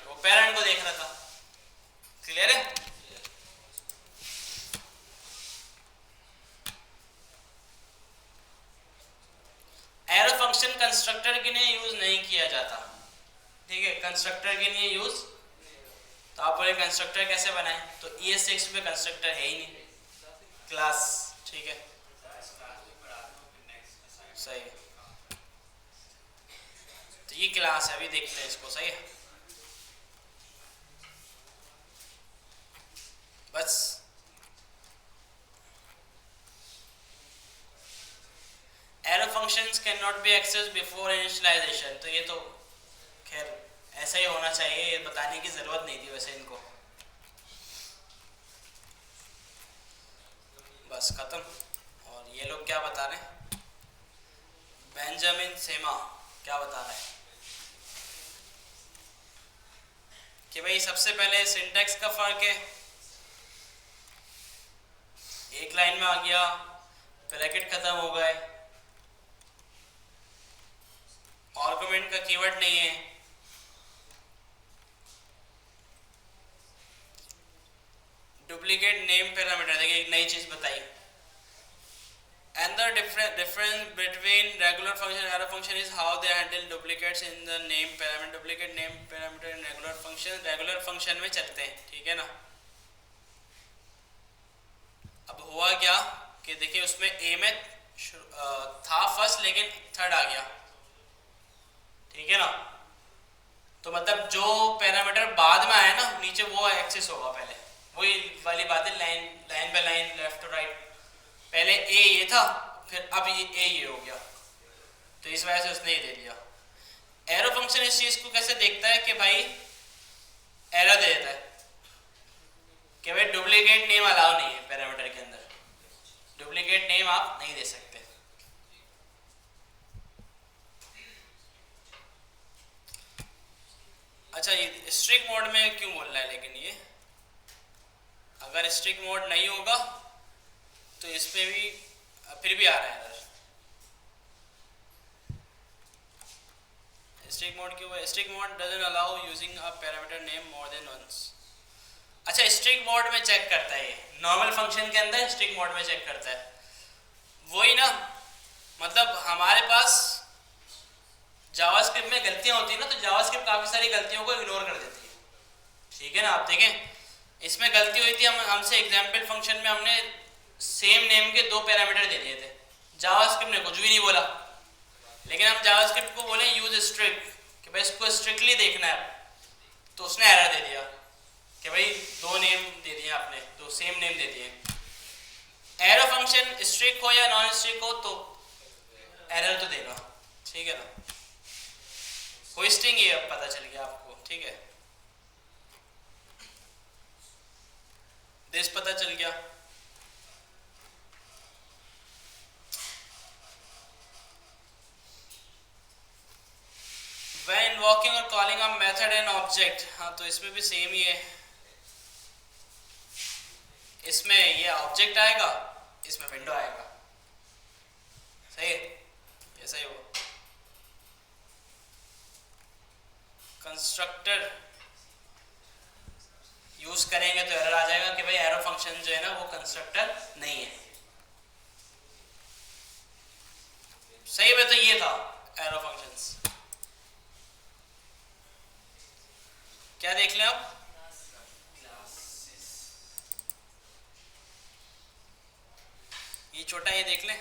वो पेरेंट को देख रहा था। क्लियर है? एरो फंक्शन कंस्ट्रक्टर के लिए यूज नहीं किया जाता। ठीक है, कंस्ट्रक्टर के लिए यूज, तो आप बोले कंस्ट्रक्टर कैसे बनाएं? तो ES6 में कंस्ट्रक्टर है ही नहीं, क्लास। ठीक है, सही है। तो ये क्लास है, अभी देखते हैं इसको। सही है, बस। Arrow functions can not be access before initialisation, तो ये तो खैर ऐसा ही होना चाहिए, ये बताने की जरूरत नहीं थी वैसे इनको। बस खत्म। और ये लोग क्या बता रहे हैं? बेंजामिन सेमा क्या बता रहा है कि भाई सबसे पहले सिंटैक्स का फर्क है। एक लाइन में आ गया, ब्रैकेट खत्म हो गए, आर्गुमेंट का कीवर्ड नहीं है, डुप्लीकेट नेम पैरामीटर। देखिए एक नई चीज बताई। And the difference between regular function and error function is how they handle duplicates in the name parameter. Duplicate name parameter in regular function, regular function में चलते हैं। ठीक है ना? अब हुआ क्या कि देखिए उसमें A में था फर्स्ट, लेकिन थर्ड आ गया। ठीक है ना? तो मतलब जो पैरामीटर बाद में आया ना नीचे, वो एक्सेस होगा पहले। वही वाली बात है, line by line, left to right. पहले ए ये था, फिर अब ये हो गया, तो इस वजह से उसने ये दे दिया। एरो फंक्शन इस चीज को कैसे देखता है कि भाई एरर दे देता है कि भाई डुप्लीकेट नेम अलाउ नहीं है पैरामीटर के अंदर, डुप्लीकेट नेम आप नहीं दे सकते। अच्छा, ये स्ट्रिक्ट मोड में क्यों बोल रहा है? लेकिन ये अगर स्ट्रिक्ट मोड नहीं होगा तो इस पे भी फिर भी आ रहा है एरर। स्ट्रिक्ट मोड क्यों है? Strict mode doesn't allow using a parameter name more than once. अच्छा, स्ट्रिक्ट मोड में चेक करता है, ये नॉर्मल फंक्शन के अंदर स्ट्रिक्ट मोड में चेक करता है। वही ना, मतलब हमारे पास जावास्क्रिप्ट में गलतियां होती है ना, तो जावास्क्रिप्ट काफी सारी गलतियों को इग्नोर कर देती है। ठीक है ना? आप देखें इसमें गलती हुई थी, हमसे एग्जाम्पल फंक्शन में हमने सेम नेम के 2 पैरामीटर दे दिए थे। जावास्क्रिप्ट ने कुछ भी नहीं बोला, लेकिन हम जावास्क्रिप्ट को बोले यूज स्ट्रिक्ट कि भाई इसको स्ट्रिक्टली देखना है, तो उसने एरर दे दिया कि भाई 2 नेम दे दिए आपने, 2 सेम नेम दे दिए। एरो फंक्शन स्ट्रिक्ट हो या नॉन स्ट्रिक्ट हो तो एरर तो देगा। ठीक है ना? होस्टिंग ये अब पता चल गया आपको, ठीक है, दिस पता चल गया। When invoking or calling a method and object, हाँ तो इसमें भी सेम ही है, इसमें ये ऑब्जेक्ट आएगा, इसमें विंडो आएगा, सही है, ऐसा ही हो। कंस्ट्रक्टर यूज करेंगे तो एरर आ जाएगा कि भाई एरो फंक्शन जो है ना वो कंस्ट्रक्टर नहीं है, सही में तो ये था एरो फंक्शंस। क्या देख लें आप, ये छोटा ये देख लें,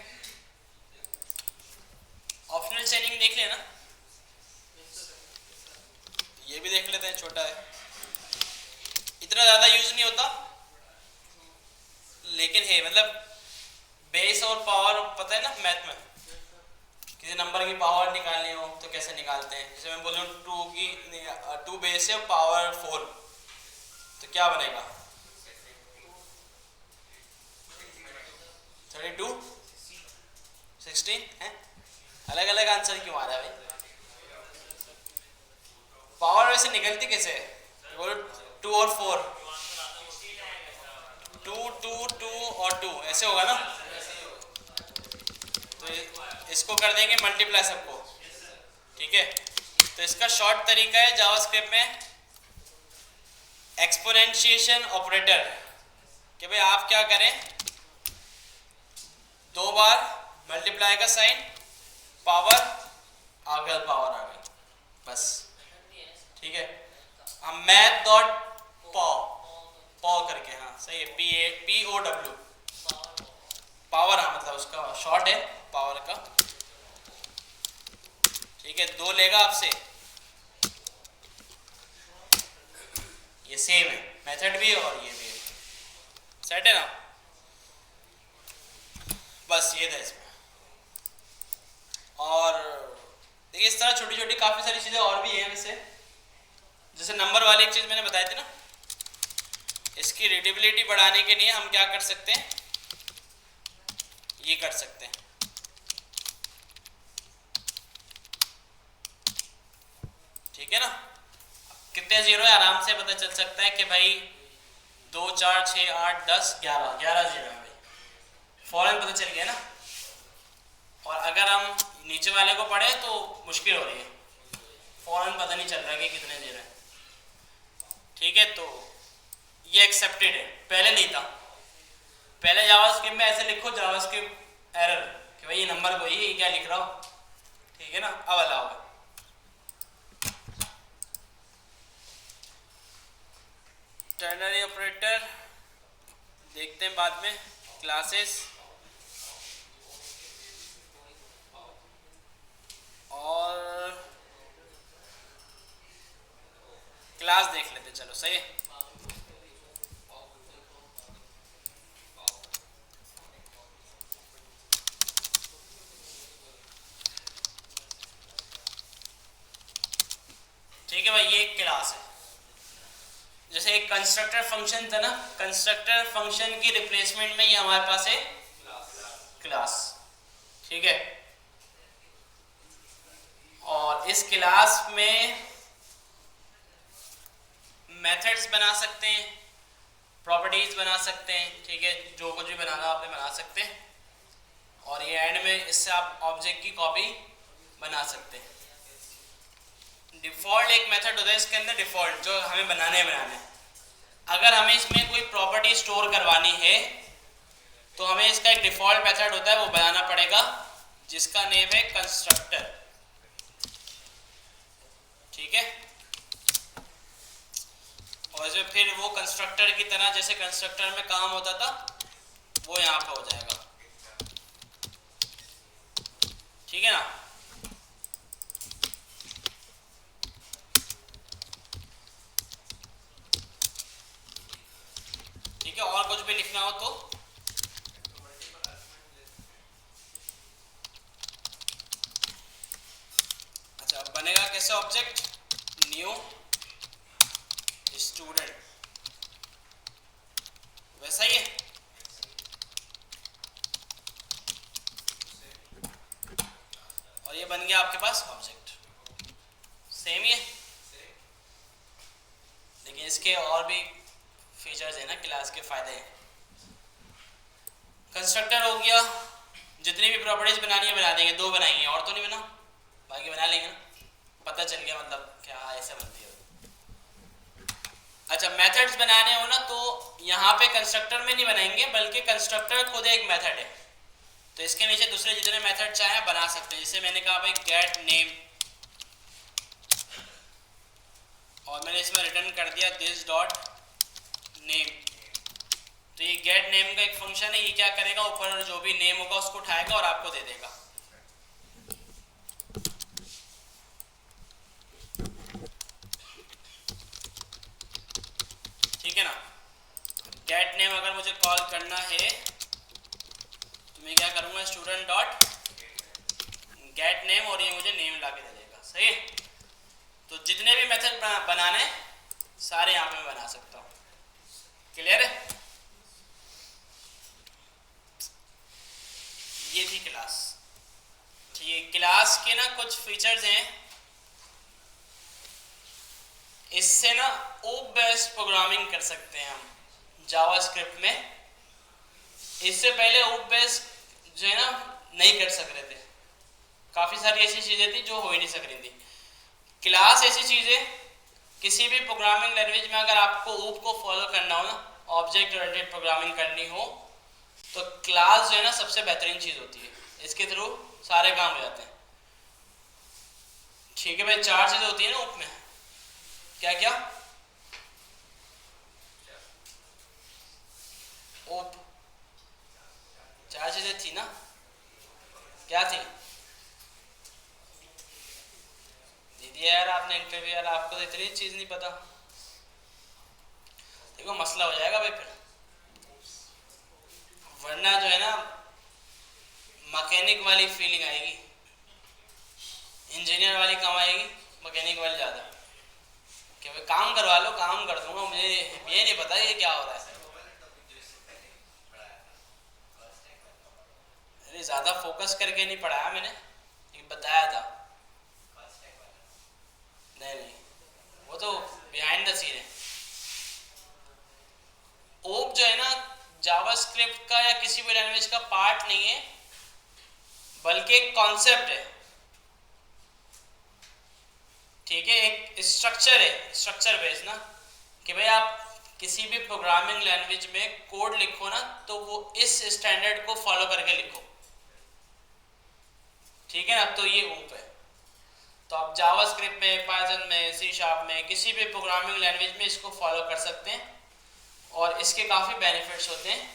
ऑप्शनल चेनिंग देख लें ना, ये भी देख लेते हैं, छोटा है, इतना ज़्यादा यूज नहीं होता लेकिन है, मतलब बेस और पावर पता है ना, मैथ में किसी नंबर की पावर निकालनी हो तो कैसे निकालते हैं, जैसे मैं बोलूँ 2 बेस है पावर 4 तो क्या बनेगा 32 16 है, अलग अलग आंसर क्यों आ रहा है भाई, पावर वैसे निकलती कैसे है, 2 और 4 2 2 2 और 2 ऐसे होगा ना, तो इसको कर देंगे मल्टीप्लाई सबको, ठीक है। तो इसका शॉर्ट तरीका है जावास्क्रिप्ट में एक्सपोनेंशिएशन ऑपरेटर, कि भाई आप क्या करें, 2 बार मल्टीप्लाई का साइन, पावर आ गया, पावर आ गई, बस, ठीक है। हम मैथ डॉट पॉ करके, हाँ सही है, POW पावर, हाँ मतलब उसका शॉर्ट है पावर का, ठीक है। 2 लेगा आपसे, ये सेम है, मेथड भी है और ये भी है, सेट है ना, बस ये था इसमें। और देखिए इस तरह छोटी छोटी काफ़ी सारी चीज़ें और भी हैं वैसे, जैसे नंबर वाली एक चीज़ मैंने बताई थी ना, इसकी रीडेबिलिटी बढ़ाने के लिए हम क्या कर सकते हैं, ये कर सकते हैं, ठीक है ना, कितने जीरो है आराम से पता चल सकता है कि भाई 2 4 6 8 10 11 जीरो है भाई, फौरन पता चल गया ना। और अगर हम नीचे वाले को पढ़े तो मुश्किल हो रही है, फौरन पता नहीं चल रहा कि कितने जीरो है, ठीक है। तो ये एक्सेप्टेड है, पहले नहीं था, पहले जावास्क्रिप्ट में ऐसे लिखो जावास्क्रिप्ट एरर कि भाई ये नंबर को ये क्या लिख रहा हो, ठीक है ना, अब अलाउ है। टर्नरी ऑपरेटर देखते हैं बाद में, क्लासेस और क्लास देख लेते, चलो सही है। ठीक है भाई, ये एक क्लास है, जैसे एक कंस्ट्रक्टर फंक्शन था ना, कंस्ट्रक्टर फंक्शन की रिप्लेसमेंट में ये हमारे पास है क्लास, ठीक है। और इस क्लास में मेथड्स बना सकते हैं, प्रॉपर्टीज बना सकते हैं, ठीक है, जो कुछ भी बनाना आप बना सकते हैं, और ये एंड में इससे आप ऑब्जेक्ट की कॉपी बना सकते हैं। डिफ़ॉल्ट एक मेथड होता है इसके अंदर, डिफ़ॉल्ट जो हमें बनाने अगर हमें इसमें कोई प्रॉपर्टी स्टोर करवानी है तो हमें इसका एक डिफ़ॉल्ट मेथड होता है, वो बनाना पड़ेगा, जिसका नेम है कंस्ट्रक्टर, ठीक है। और जो फिर वो कंस्ट्रक्टर की तरह जैसे कंस्ट्रक्टर में काम होता था वो यहाँ पे हो जाएगा, ठीक है ना। ठीक है, और कुछ भी लिखना हो तो अच्छा, बनेगा कैसे कैसे ऑब्जेक्ट, न्यू स्टूडेंट, वैसा ही है। और ये बन गया आपके पास ऑब्जेक्ट, सेम ही है, लेकिन इसके और भी फीचर्स है ना, क्लास के फायदे हैं। कंस्ट्रक्टर हो गया, जितनी भी प्रॉपर्टीज बनानी है बना देंगे, 2 बनाएंगे और तो नहीं बना, बाकी बना लेंगे ना, पता चल गया मतलब क्या ऐसे बनती है। अच्छा, मेथड्स बनाने हो ना तो यहाँ पे कंस्ट्रक्टर में नहीं बनाएंगे, बल्कि कंस्ट्रक्टर खुद एक मेथड है, तो इसके नीचे दूसरे जितने मेथड चाहे बना सकते हैं। जैसे मैंने कहा भाई गेट नेम, और मैंने इसमें रिटर्न कर दिया दिस डॉट नेम, तो ये गेट नेम का एक फंक्शन है, ये क्या करेगा, ऊपर जो भी नेम होगा उसको उठाएगा और आपको दे देगा। ठीक है ना। गेट नेम अगर मुझे कॉल करना है तो मैं क्या करूंगा, स्टूडेंट डॉट गेट नेम, और ये मुझे नेम ला के दे देगा। सही है। तो जितने भी मेथड बनाने सारे यहाँ पे मैं बना सकता हूँ। क्लियर है। ये थी क्लास। ठीक है, क्लास के ना कुछ फीचर्स हैं, इससे ना ओप बेस्ड प्रोग्रामिंग कर सकते हैं हम जावास्क्रिप्ट में। इससे पहले ओप बेस्ड जो है ना नहीं कर सक रहे थे, काफ़ी सारी ऐसी चीज़ें थी जो हो ही नहीं सक रही थी। क्लास ऐसी चीज़ है, किसी भी प्रोग्रामिंग लैंग्वेज में अगर आपको ओप को फॉलो करना हो ना, ऑब्जेक्ट ओरिएंटेड प्रोग्रामिंग करनी हो, तो क्लास जो है ना सबसे बेहतरीन चीज़ होती है, इसके थ्रू सारे काम हो जाते हैं। ठीक है भाई, 4 चीज़ें होती है ना ओप में, क्या क्या, ओप 4 चीज़ें थी ना, क्या थी दीदी यार, आपने इंटरव्यू यार, आपको तो इतनी चीज़ नहीं पता। देखो मसला हो जाएगा भाई फिर, वरना जो है ना मैकेनिक वाली फीलिंग आएगी, इंजीनियर वाली कम आएगी, मैकेनिक वाली ज़्यादा। कि भाई काम करवा लो, काम कर दूंगा, मुझे ये नहीं पता ये क्या हो रहा है। अरे ज़्यादा फोकस करके नहीं पढ़ाया मैंने, ये बताया था। नहीं, वो तो बिहाइंड द सीन है। ओप जो है ना जावास्क्रिप्ट का या किसी भी लैंग्वेज का पार्ट नहीं है, बल्कि एक कॉन्सेप्ट है। ठीक है, एक स्ट्रक्चर है, स्ट्रक्चर बेस्ड ना, कि भाई आप किसी भी प्रोग्रामिंग लैंग्वेज में कोड लिखो ना तो वो इस स्टैंडर्ड को फॉलो करके लिखो। ठीक है ना, तो ये ओप है। तो आप जावास्क्रिप्ट में, पाइथन में, सी शार्प में, किसी भी प्रोग्रामिंग लैंग्वेज में इसको फॉलो कर सकते हैं, और इसके काफ़ी बेनिफिट्स होते हैं।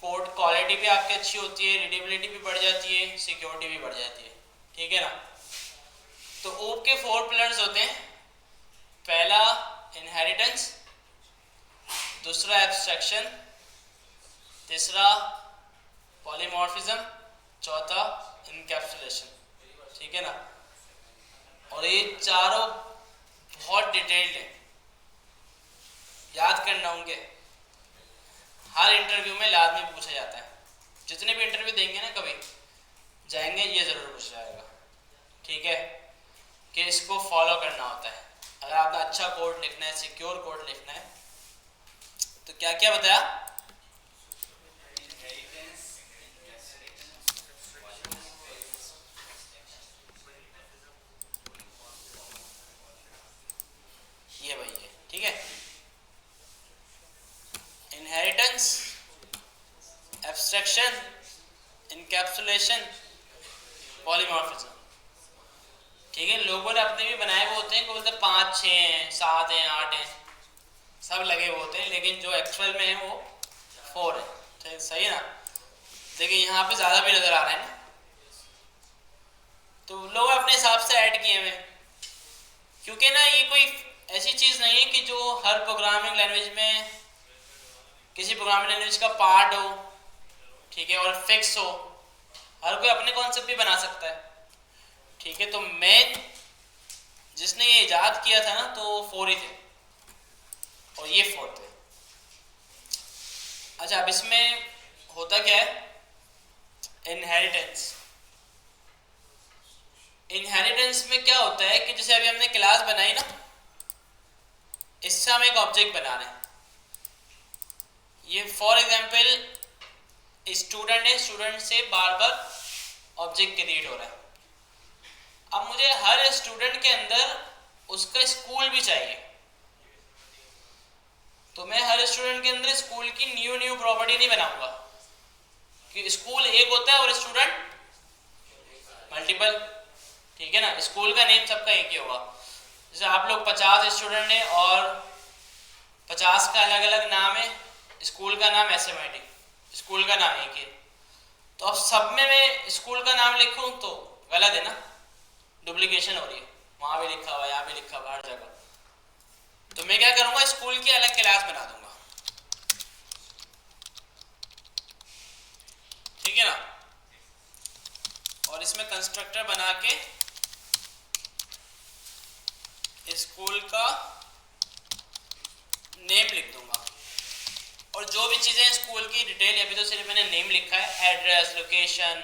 कोड क्वालिटी भी आपकी अच्छी होती है, रीडेबिलिटी भी बढ़ जाती है, सिक्योरिटी भी बढ़ जाती है। ठीक है ना। तो ओप के 4 पिलर्स होते हैं। पहला इनहेरिटेंस, दूसरा एब्स्ट्रैक्शन, तीसरा पॉलीमॉर्फिज्म, चौथा इनकैप्सुलेशन। ठीक है ना। और ये चारों बहुत डिटेल्ड है, याद करना होंगे, हर इंटरव्यू में लाजमी पूछा जाता है। जितने भी इंटरव्यू देंगे ना कभी जाएंगे, ये ज़रूर पूछा जाएगा। ठीक है, कि इसको फॉलो करना होता है अगर आपने अच्छा कोड लिखना है, सिक्योर कोड लिखना है। तो क्या क्या बताया, ये वही है। ठीक है, इनहेरिटेंस, एब्स्ट्रैक्शन, इनकैप्सुलेशन, पॉलीमॉर्फिज्म। ठीक है, लोगों ने अपने भी बनाए हुए होते हैं, कोई बोलते 5, 6 हैं, 7 हैं, 8 हैं, सब लगे हुए होते हैं, लेकिन जो एक्चुअल में है वो 4 है। ठीक, सही है ना। देखिए यहाँ पे ज़्यादा भी नज़र आ रहा है ना, तो लोग अपने हिसाब से ऐड किए हुए, क्योंकि ना ये कोई ऐसी चीज़ नहीं है कि जो हर प्रोग्रामिंग लैंग्वेज में, किसी प्रोग्रामिंग लैंग्वेज का पार्ट हो, ठीक है, और फिक्स हो। हर कोई अपने कॉन्सेप्ट भी बना सकता है। ठीक है, तो मेन जिसने ये इजाद किया था ना तो वो 4 ही थे और ये 4 थे। अच्छा, अब इसमें होता क्या है, इनहेरिटेंस। इनहेरिटेंस में क्या होता है कि जैसे अभी हमने क्लास बनाई ना, इससे हम एक ऑब्जेक्ट बना रहे हैं। ये फॉर एग्जांपल स्टूडेंट है, स्टूडेंट से बार बार ऑब्जेक्ट क्रिएट हो रहा है। अब मुझे हर स्टूडेंट के अंदर उसका स्कूल भी चाहिए, तो मैं हर स्टूडेंट के अंदर स्कूल की न्यू प्रॉपर्टी नहीं बनाऊंगा कि स्कूल एक होता है और स्टूडेंट मल्टीपल। ठीक है ना, स्कूल का नेम सबका एक ही होगा। जैसे आप लोग 50 स्टूडेंट हैं और 50 का अलग अलग नाम है, स्कूल का नाम SMIT, स्कूल का नाम एक ही है। तो अब सब में मैं स्कूल का नाम लिखूं तो गलत है ना, डुप्लीकेशन हो रही है। वहां भी लिखा हुआ, यहाँ भी लिखा हुआ, हर जगह। तो मैं क्या करूंगा, स्कूल की अलग क्लास बना दूंगा। ठीक है ना, और इसमें कंस्ट्रक्टर बना के स्कूल का नेम लिख दूंगा और जो भी चीजें स्कूल की डिटेल, अभी तो सिर्फ मैंने नेम लिखा है, एड्रेस, लोकेशन।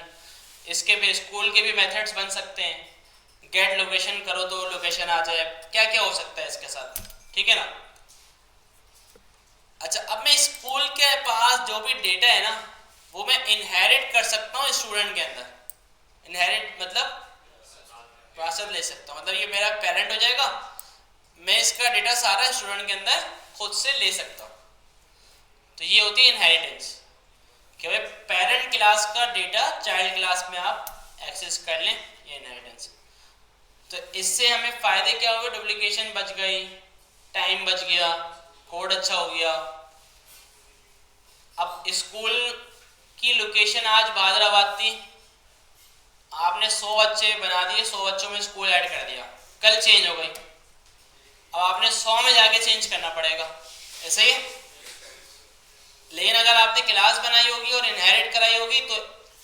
इसके भी स्कूल के भी मेथड्स बन सकते हैं। गेट लोकेशन करो तो लोकेशन आ जाए, क्या क्या हो सकता है इसके साथ। ठीक है ना। अच्छा, अब मैं स्कूल के पास जो भी डेटा है ना, वो मैं इनहेरिट कर सकता हूँ स्टूडेंट के अंदर। इनहेरिट मतलब विरासत ले सकता हूँ, मतलब ये मेरा पेरेंट हो जाएगा, मैं इसका डेटा सारा स्टूडेंट के अंदर खुद से ले सकता हूँ। तो ये होती है इनहेरिटेंस, कि भाई पेरेंट क्लास का डेटा चाइल्ड क्लास में आप एक्सेस कर लें, ये इनहेरिटेंस। तो इससे हमें फायदे क्या हुए, डुप्लीकेशन बच गई, टाइम बच गया, कोड अच्छा हो गया। अब स्कूल की लोकेशन आज बहादुराबाद थी, आपने 100 बच्चे बना दिए, 100 बच्चों में स्कूल ऐड कर दिया, कल चेंज हो गई, अब आपने 100 में जाके चेंज करना पड़ेगा, ऐसे ही। लेकिन अगर आपने क्लास बनाई होगी और इनहेरिट कराई होगी तो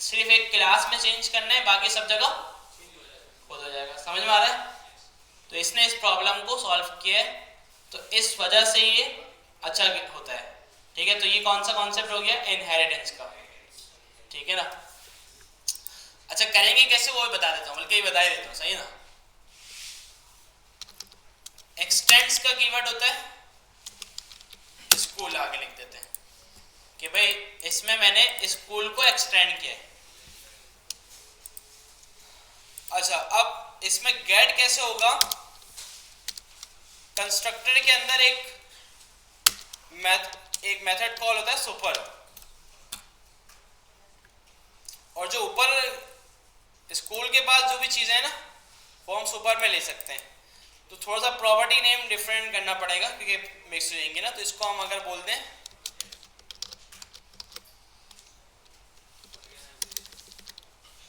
सिर्फ एक क्लास में चेंज करना है, बाकी सब जगह खुद हो जाएगा। समझ में आ रहा है? तो इसने इस प्रॉब्लम को सॉल्व किया है, तो इस वजह से ये अच्छा होता है। ठीक है, तो ये कौन सा कॉन्सेप्ट हो गया, इनहेरिटेंस का। ठीक है ना। अच्छा, करेंगे कैसे वो भी बता देता हूँ, बल्कि ये बता ही देता हूँ, सही ना। एक्सटेंड्स का कीवर्ड होता है, स्कूल आगे लिख देते हैं कि भाई इसमें मैंने स्कूल को एक्सटेंड किया है। अच्छा, अब इसमें गेट कैसे होगा, कंस्ट्रक्टर के अंदर एक मेथड कॉल होता है सुपर, और जो ऊपर स्कूल के बाद जो भी चीजें हैं ना, वो हम सुपर में ले सकते हैं। तो थोड़ा सा प्रॉपर्टी नेम डिफरेंट करना पड़ेगा क्योंकि मिक्स हो जाएंगे ना। तो इसको हम अगर बोल दें,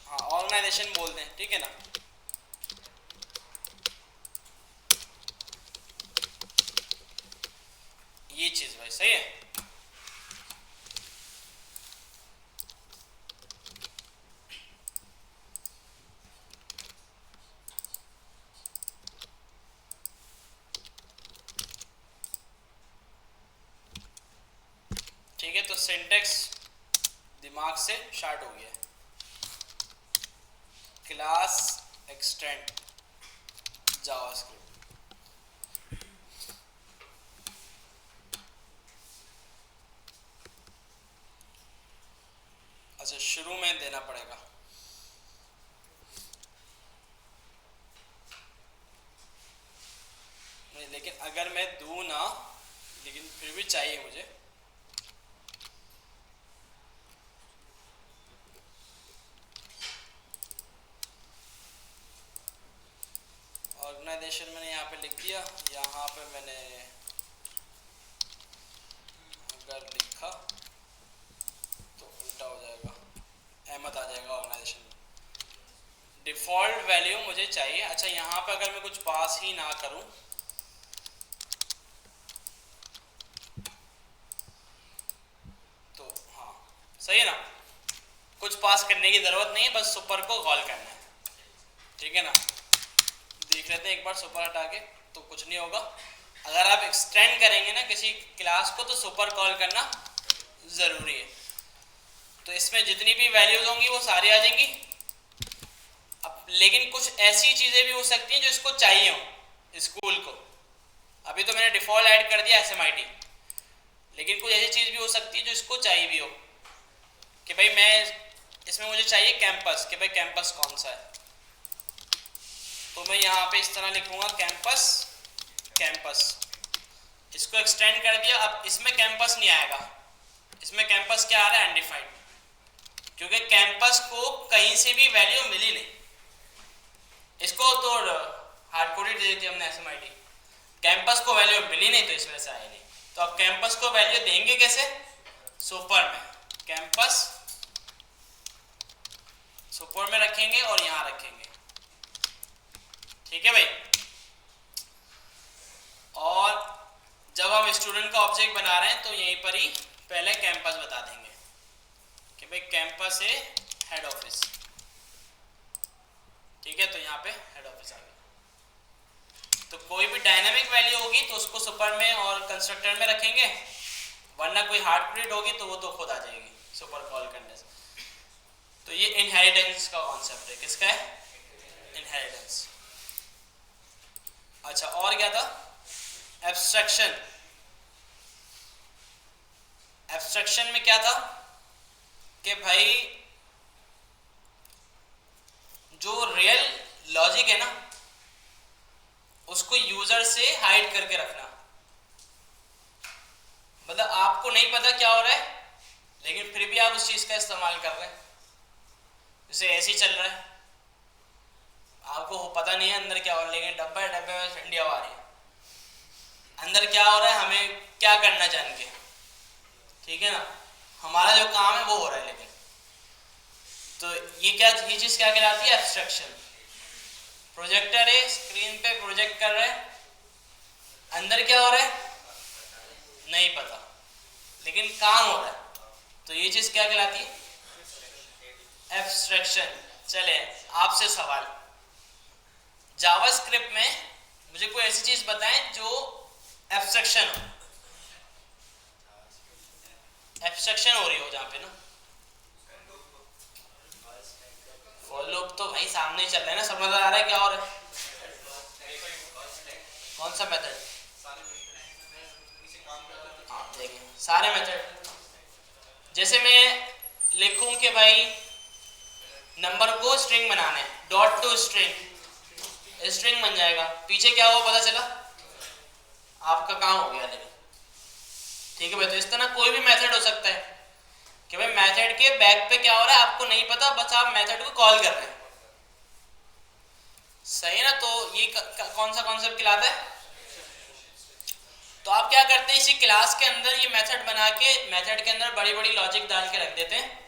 हाँ, ऑर्गेनाइजेशन बोल दें, ठीक है ना। ये चीज भाई सही है। ठीक है, तो सिंटेक्स दिमाग से शार्ट हो गया। Class extend JavaScript. अच्छा, शुरू में देना पड़ेगा। नहीं, लेकिन अगर मैं दूं ना, लेकिन फिर भी चाहिए मुझे। ऑर्गेनाइजेशन मैंने यहाँ पे लिख दिया, यहाँ पे मैंने अगर लिखा तो उल्टा हो जाएगा, अहमद आ जाएगा ऑर्गेनाइजेशन में। डिफ़ॉल्ट वैल्यू मुझे चाहिए। अच्छा, यहाँ पे अगर मैं कुछ पास ही ना करूँ, तो हाँ सही है ना, कुछ पास करने की ज़रूरत नहीं है, बस सुपर को कॉल करना है। ठीक है ना। देख लेते हैं एक बार सुपर हटा के, तो कुछ नहीं होगा। अगर आप एक्सटेंड करेंगे ना किसी क्लास को तो सुपर कॉल करना ज़रूरी है। तो इसमें जितनी भी वैल्यूज होंगी वो सारी आ जाएंगी। अब लेकिन कुछ ऐसी चीज़ें भी हो सकती हैं जो इसको चाहिए हो स्कूल को। अभी तो मैंने डिफ़ॉल्ट ऐड कर दिया SMIT, लेकिन कुछ ऐसी चीज़ भी हो सकती है जो इसको चाहिए भी हो कि भाई मैं इसमें मुझे चाहिए कैंपस, कि भाई कैंपस कौन सा है। तो मैं यहाँ पे इस तरह लिखूँगा कैंपस, कैंपस, इसको एक्सटेंड कर दिया। अब इसमें कैंपस नहीं आएगा, इसमें कैंपस क्या आ रहा है, अनडिफाइंड, क्योंकि कैंपस को कहीं से भी वैल्यू मिली नहीं। इसको तो हार्ड कोडेड दे दी हमने SMIT, कैंपस को वैल्यू मिली नहीं तो इस वजह से आई नहीं। तो अब कैंपस को वैल्यू देंगे कैसे, सुपर में, कैंपस सुपर में रखेंगे और यहाँ रखेंगे, ठीक है भाई। और जब हम स्टूडेंट का ऑब्जेक्ट बना रहे हैं तो यहीं पर ही पहले कैंपस बता देंगे कि भाई कैंपस है हेड ऑफिस, ठीक है। तो यहाँ पे हेड ऑफिस आ गया। तो कोई भी डायनामिक वैल्यू होगी तो उसको सुपर में और कंस्ट्रक्टर में रखेंगे, वरना कोई हार्ड कोडेड होगी तो वो तो खुद आ जाएगी सुपर कॉल करने से। तो ये इनहेरिटेंस का कॉन्सेप्ट है, किसका है, इनहेरिटेंस। अच्छा, और क्या था, एब्स्ट्रैक्शन। एब्स्ट्रैक्शन में क्या था कि भाई जो रियल लॉजिक है ना उसको यूजर से हाइड करके रखना। मतलब आपको नहीं पता क्या हो रहा है लेकिन फिर भी आप उस चीज का इस्तेमाल कर रहे हैं। जैसे ऐसे ही चल रहा है, आपको पता नहीं है अंदर क्या हो रहा है, लेकिन डब्बे डब्बे में ठंडी हवा आ रही है। अंदर क्या हो रहा है हमें क्या करना जान के, ठीक है ना, हमारा जो काम है वो हो रहा है। लेकिन तो ये चीज क्या कहलाती है, एब्स्ट्रैक्शन। प्रोजेक्टर है, स्क्रीन पे प्रोजेक्ट कर रहा है, अंदर क्या हो रहा है नहीं पता, लेकिन काम हो रहा है। तो ये चीज क्या कहलाती है, एब्स्ट्रैक्शन। चले आपसे सवाल, जावास्क्रिप्ट में मुझे कोई ऐसी चीज बताएं जो एब्स्ट्रैक्शन हो, एब्स्ट्रैक्शन हो रही हो जहां पे ना। फॉर लूप तो भाई सामने ही चल रहा है ना, समझ आ रहा है क्या हो रहा है। कौन सा मेथड, हाँ देखिए सारे मेथड। जैसे मैं लिखूं कि भाई नंबर को स्ट्रिंग बनाना है, डॉट टू स्ट्रिंग, स्ट्रिंग बन जाएगा। पीछे क्या हुआ पता चला, आपका काम हो गया। लेकिन ठीक है भाई, तो इस तरह कोई भी मेथड हो सकता है कि भाई मेथड के बैक पे क्या हो रहा है आपको नहीं पता, बस आप मेथड को कॉल कर रहे हैं, सही है ना। तो ये कौन सा कॉन्सेप्ट कहलाता है। तो आप क्या करते हैं, इसी क्लास के अंदर ये मेथड बना के मेथड के अंदर बड़ी बड़ी लॉजिक डाल के रख देते हैं।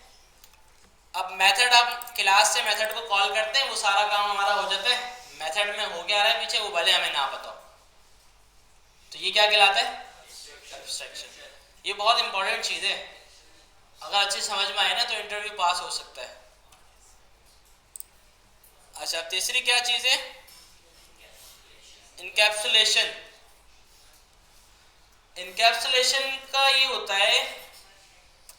अब मेथड, आप क्लास से मेथड को कॉल करते हैं, वो सारा काम हमारा हो जाता है। मेथड में हो क्या रहा है पीछे वो भले हमें ना पता हो। तो ये क्या कहलाता है, एब्स्ट्रैक्शन। ये बहुत इंपॉर्टेंट चीज है, अगर अच्छी समझ में आए ना तो इंटरव्यू पास हो सकता है। अच्छा, तीसरी क्या चीज है, इनकैप्सुलेशन। इनकैप्सुलेशन का ये होता है,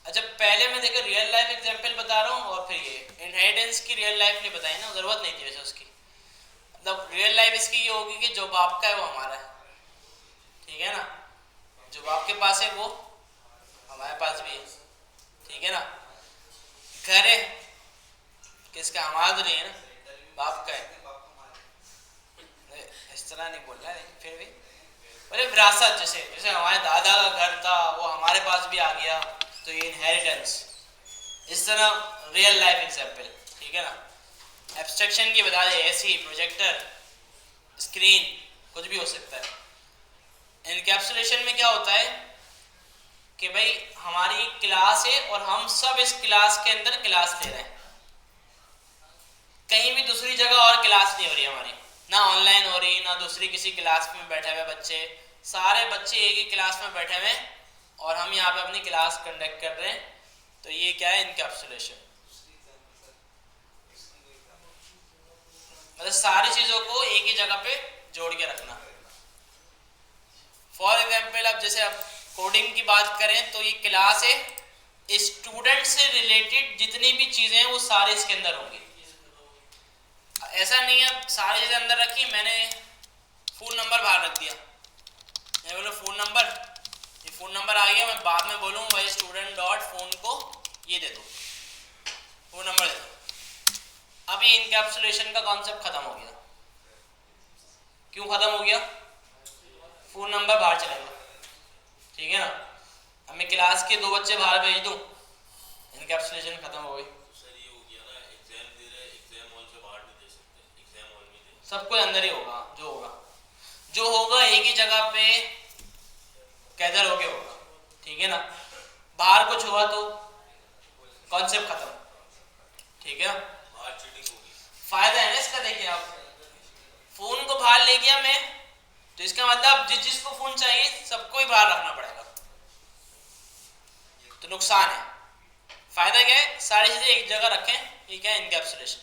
अच्छा पहले मैं देखो रियल लाइफ एग्जांपल बता रहा हूँ और फिर ये इनहेरिटेंस की रियल लाइफ नहीं बताई ना, जरूरत नहीं थी वैसे उसकी। मतलब रियल लाइफ इसकी ये होगी कि जो बाप का है वो हमारा है, ठीक है ना, जो बाप के पास है वो हमारे पास भी है, ठीक है ना। घर है किसका, हमारा तो नहीं है ना, बाप का है। इस तरह नहीं बोल रहा है फिर भी, बोले विरासत, जैसे जैसे हमारे दादा का घर था वो हमारे पास भी आ गया, तो ये इनहेरिटेंस। इस तरह रियल लाइफ एग्जांपल, ठीक है ना। एब्स्ट्रैक्शन की बता दे, ऐसी प्रोजेक्टर, स्क्रीन, कुछ भी हो सकता है। इनकैप्सुलेशन में क्या होता है कि भाई हमारी क्लास है और हम सब इस क्लास के अंदर क्लास ले रहे हैं, कहीं भी दूसरी जगह और क्लास नहीं हो रही हमारी, ना ऑनलाइन हो रही, ना दूसरी किसी क्लास में बैठे हुए बच्चे, सारे बच्चे एक ही क्लास में बैठे हुए हैं और हम यहाँ पे अपनी क्लास कंडक्ट कर रहे हैं। तो ये क्या है, इनकैप्सुलेशन। मतलब सारी चीज़ों को एक ही जगह पे जोड़ के रखना। फॉर एग्जाम्पल अब जैसे अब कोडिंग की बात करें तो ये क्लास है, स्टूडेंट से रिलेटेड जितनी भी चीज़ें हैं वो सारे इसके अंदर होंगी। ऐसा नहीं है सारी चीज़ें अंदर रखी, मैंने फ़ोन नंबर बाहर रख दिया, मैं बोलूँ फ़ोन नंबर, ये फ़ोन नंबर आ गया, मैं बाद में बोलूँ भाई स्टूडेंट डॉट फोन को ये दे दो, फ़ोन नंबर दे दो। अब ये इनकैप्सुलेशन का कॉन्सेप्ट खत्म हो गया। क्यों खत्म हो गया? फ़ोन नंबर बाहर चला गया, ठीक है ना। अब मैं क्लास के 2 बच्चे बाहर भेज दूँ, इनकैप्सुलेशन खत्म हो गई। सर ये हो गया ना, एग्जाम दे रहे, एग्जाम हॉल से बाहर नहीं दे सकते, एग्जाम हॉल में दे। सब कुछ अंदर ही होगा, जो होगा एक ही जगह पे कैदर होके होगा, ठीक है ना। बाहर कुछ हुआ तो कॉन्सेप्ट खत्म, ठीक है। बाहर चीटिंग होगी। फायदा है ना इसका, देखिए आप फोन को बाहर ले गया मैं, तो इसका मतलब जिसको फोन चाहिए सबको ही बाहर रखना पड़ेगा, तो नुकसान है। फायदा क्या है? सारी चीजें एक जगह रखें, ये क्या है? इनकैप्सुलेशन,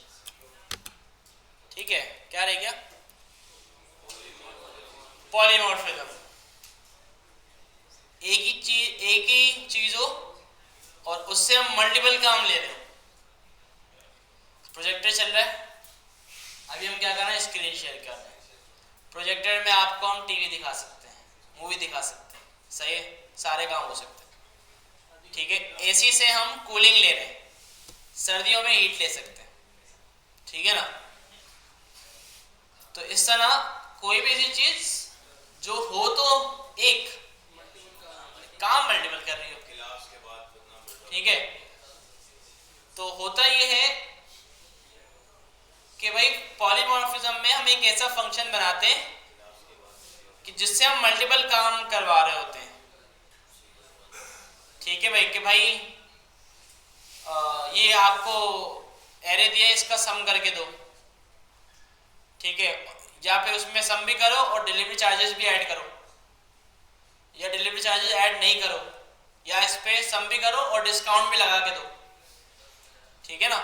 ठीक है। क्या रह गया? पॉलीमॉर्फिज्म। एक ही चीज हो और उससे हम मल्टीपल काम ले रहे हो। प्रोजेक्टर चल रहा है, अभी हम क्या कर रहे हैं? स्क्रीन शेयर कर रहे हैं। प्रोजेक्टर में आपको हम टीवी दिखा सकते हैं, मूवी दिखा सकते हैं, सही है, सारे काम हो सकते हैं, ठीक है। एसी से हम कूलिंग ले रहे हैं, सर्दियों में हीट ले सकते हैं, ठीक है ना। तो इस तरह कोई भी ऐसी चीज जो हो तो एक काम मल्टीपल कर रही हो, क्लास के बाद कितना बढ़ा। ठीक है। तो होता ये है कि भाई पॉलीमॉर्फिज्म में हम एक ऐसा फंक्शन बनाते हैं कि जिससे हम मल्टीपल काम करवा रहे होते हैं, ठीक है भाई। कि भाई ये आपको एरे दिया, इसका सम करके दो, ठीक है। या फिर उसमें सम भी करो और डिलीवरी चार्जेस भी ऐड करो, या डिलीवरी चार्जेस ऐड नहीं करो, या इस पे सम भी करो और डिस्काउंट भी लगा के दो, ठीक है ना।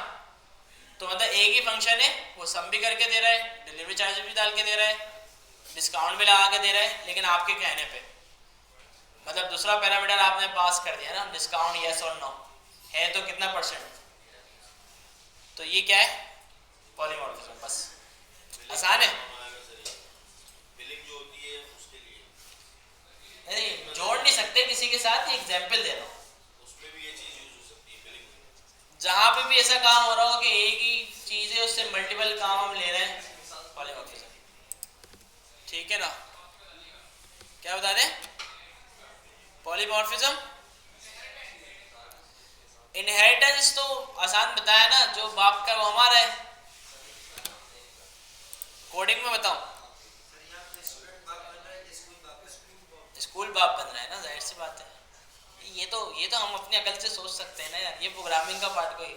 तो मतलब एक ही फंक्शन है, वो सम भी करके दे रहा है, डिलीवरी चार्जेस भी डाल के दे रहा है, डिस्काउंट भी लगा के दे रहा है, लेकिन आपके कहने पे। मतलब दूसरा पैरामीटर आपने पास कर दिया ना, डिस्काउंट यस और नो है तो कितना परसेंट। तो ये क्या है? पॉलीमॉर्फिज्म। बस आसान है, बिलिंग जो होती है उसके लिए नहीं जोड़ नहीं सकते किसी के साथ, एग्जाम्पल दे रहा हूँ। उसमें भी ये चीज यूज हो सकती है बिलिंग में। जहाँ पे भी ऐसा काम हो रहा हो कि एक ही चीज़ है उससे मल्टीपल काम हम ले रहे हैं, पॉलीमॉर्फिज्म, ठीक है ना। क्या बता दें? पॉलीमॉर्फिज्म। इनहेरिटेंस तो आसान बताया ना, जो बाप का वो हमारा है। कोडिंग में बताऊं, स्कूल बाप बन रहा है ना, जाहिर सी बात है। ये तो हम अपनी अकल से सोच सकते हैं ना यार, ये प्रोग्रामिंग का पार्ट कोई,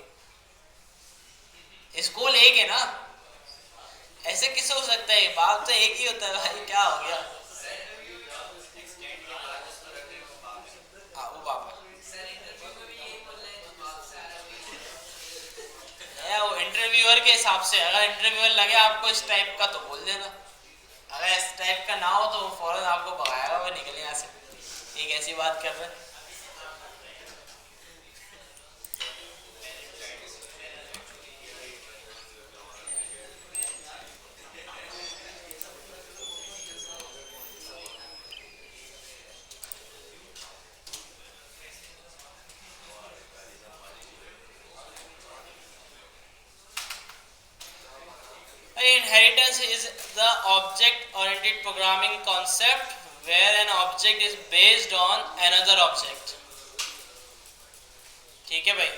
स्कूल एक है ना, ऐसे किसे हो सकता है? बाप तो एक ही होता है भाई, क्या हो गया? हाँ वो बाप है, वो इंटरव्यूअर के हिसाब से, अगर इंटरव्यूअर लगे आपको इस टाइप का तो बोल देना, अगर इस टाइप का ना हो तो फौरन आपको भगाएगा, वो निकले यहाँ से, एक ऐसी बात कर रहे हैं। Inheritance is the object-oriented programming concept where an object is based on another object. ठीक है भाई,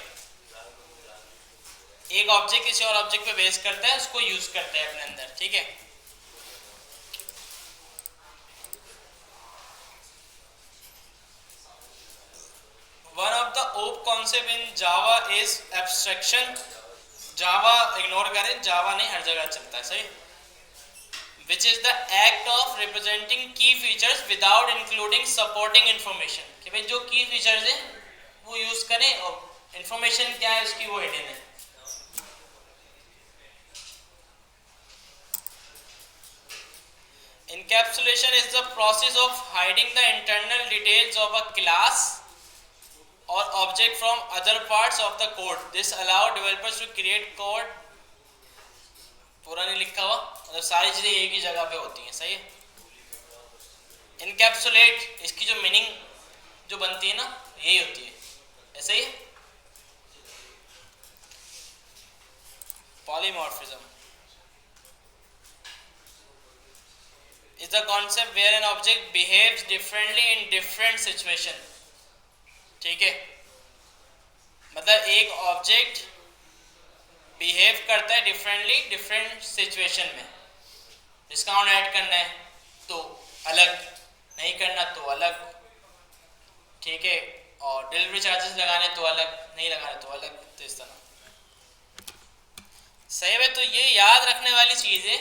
एक ऑब्जेक्ट किसी और ऑब्जेक्ट पे बेस करता है, उसको यूज करता है अपने अंदर, ठीक है। One of the OOP concept in Java is abstraction. Java ignore करें, जावा नहीं हर जगह चलता है, सही। Which is the act of representing key features without including supporting information, कि भाई जो की फीचर्स है वो यूज करें और इंफॉर्मेशन क्या है उसकी वो हिडन है। Encapsulation is the process of hiding the internal details of a class or object from other parts of the code. This allow developers to create code. पूरा नहीं लिखा हुआ, मतलब सारी चीज़ें एक ही जगह पे होती हैं, सही है। इनकैप्सुलेट, इसकी जो मीनिंग जो बनती है ना, यही होती है, ऐसे ही। Polymorphism is the concept where an object behaves differently in different situation। ठीक है, मतलब एक ऑब्जेक्ट बिहेव करता है डिफरेंटली डिफरेंट सिचुएशन में। डिस्काउंट ऐड करना है तो अलग, नहीं करना तो अलग, ठीक है, और डिलीवरी चार्जेस लगाने तो अलग, नहीं लगाने तो अलग, तो इस तरह। सही है, तो ये याद रखने वाली चीज़ है,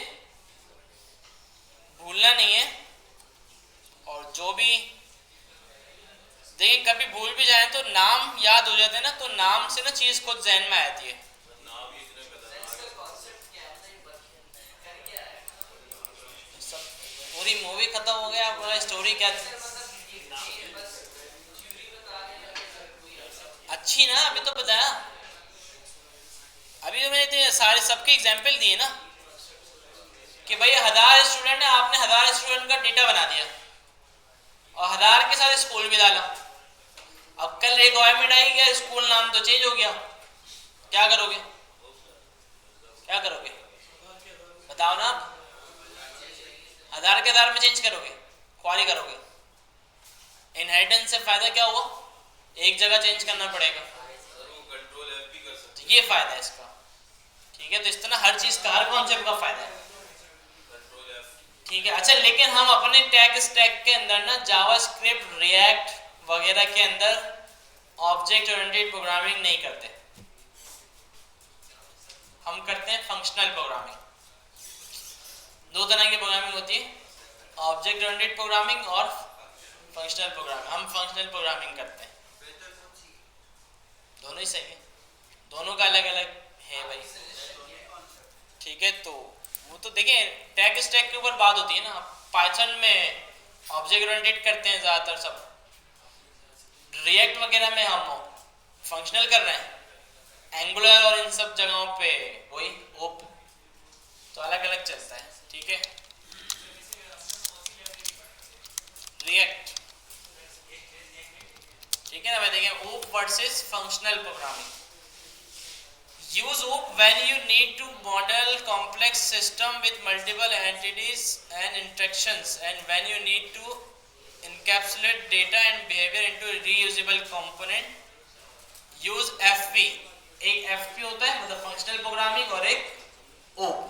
भूलना नहीं है। और जो भी देखिए, कभी भूल भी जाए तो नाम याद हो जाते हैं ना, तो नाम से ना चीज़ खुद जहन में आती है। पूरी मूवी खत्म हो गया, पूरा स्टोरी क्या थी? अच्छी ना, अभी तो बताया, अभी तो मैंने सारे सबके एग्जाम्पल दिए ना, कि भाई 1000 स्टूडेंट है, आपने 1000 स्टूडेंट का डेटा बना दिया और 1000 के साथ स्कूल भी डाला। अब कल एक गवर्नमेंट आई, गया स्कूल नाम तो चेंज हो गया, क्या करोगे? क्या करोगे बताओ ना आप? 1000 के 1000 में चेंज करोगे, क्वारी करोगे? इनहेरिटेंस से फायदा क्या हुआ? एक जगह चेंज करना पड़ेगा, तो ये फायदा है इसका, ठीक है। तो इस तरह हर चीज का, हर कॉन्सेप्ट का फायदा है, ठीक है। अच्छा, लेकिन हम अपने टैग स्टैक के अंदर ना जावास्क्रिप्ट, रिएक्ट वगैरह के अंदर ऑब्जेक्ट ओरिएंटेड प्रोग्रामिंग नहीं करते, हम करते हैं फंक्शनल प्रोग्रामिंग। दो तरह की प्रोग्रामिंग होती है, ऑब्जेक्ट ओरिएंटेड प्रोग्रामिंग और फंक्शनल प्रोग्रामिंग। हम फंक्शनल प्रोग्रामिंग करते हैं, दोनों ही सही है, दोनों का अलग अलग है भाई, ठीक है। तो वो तो देखिए टैग स्टैक के ऊपर बात होती है ना। पाइथन में ऑब्जेक्ट ओरिएंटेड करते हैं ज़्यादातर सब, रिएक्ट वगैरह में हम फंक्शनल कर रहे हैं, एंगुलर और इन सब जगहों पे वही ओप, तो अलग अलग चलता है, ठीक है। रिएक्ट, ठीक है ना भाई। देखिए OOP versus functional programming. Use OOP when you need to model complex system with multiple entities and interactions, and when you need to encapsulate data and behavior into reusable component. Use FP, एक FP होता है मतलब functional programming, और एक OOP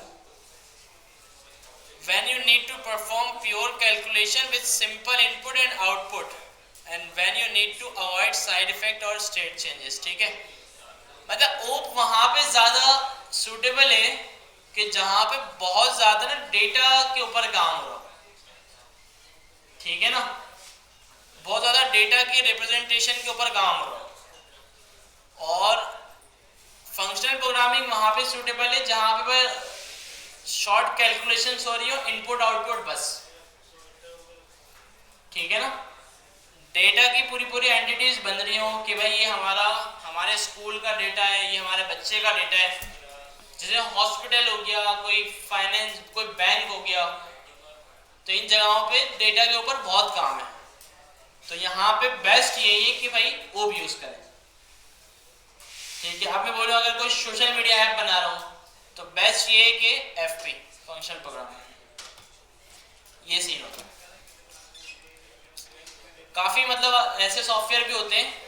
when you need to perform pure calculation with simple input and output, and when you need to avoid side effect or state changes, ठीक है। मतलब ओप वहां पे ज्यादा सूटेबल है कि जहां पे बहुत ज्यादा ना डेटा के ऊपर काम हो रहा, ठीक है ना, बहुत ज्यादा डेटा की रिप्रेजेंटेशन के ऊपर काम हो रहा। और फंक्शनल प्रोग्रामिंग वहां पे सूटेबल है जहां पे शॉर्ट कैलकुलेशंस हो रही हो, इनपुट आउटपुट बस, ठीक है ना। डेटा की पूरी पूरी एंटिटीज बन रही हो कि भाई ये हमारे स्कूल का डेटा है, ये हमारे बच्चे का डेटा है। जैसे हॉस्पिटल हो गया, कोई फाइनेंस, कोई बैंक हो गया, तो इन जगहों पे डेटा के ऊपर बहुत काम है। तो यहाँ पे बेस्ट यही है कि भाई ओप यूज करें, ठीक है। अब मैं बोलूँ अगर कोई सोशल मीडिया ऐप बना रहा हूँ तो बेस्ट ये है कि एफपी, फंक्शनल प्रोग्रामिंग, ये सीन होता है। काफ़ी मतलब ऐसे सॉफ्टवेयर भी होते हैं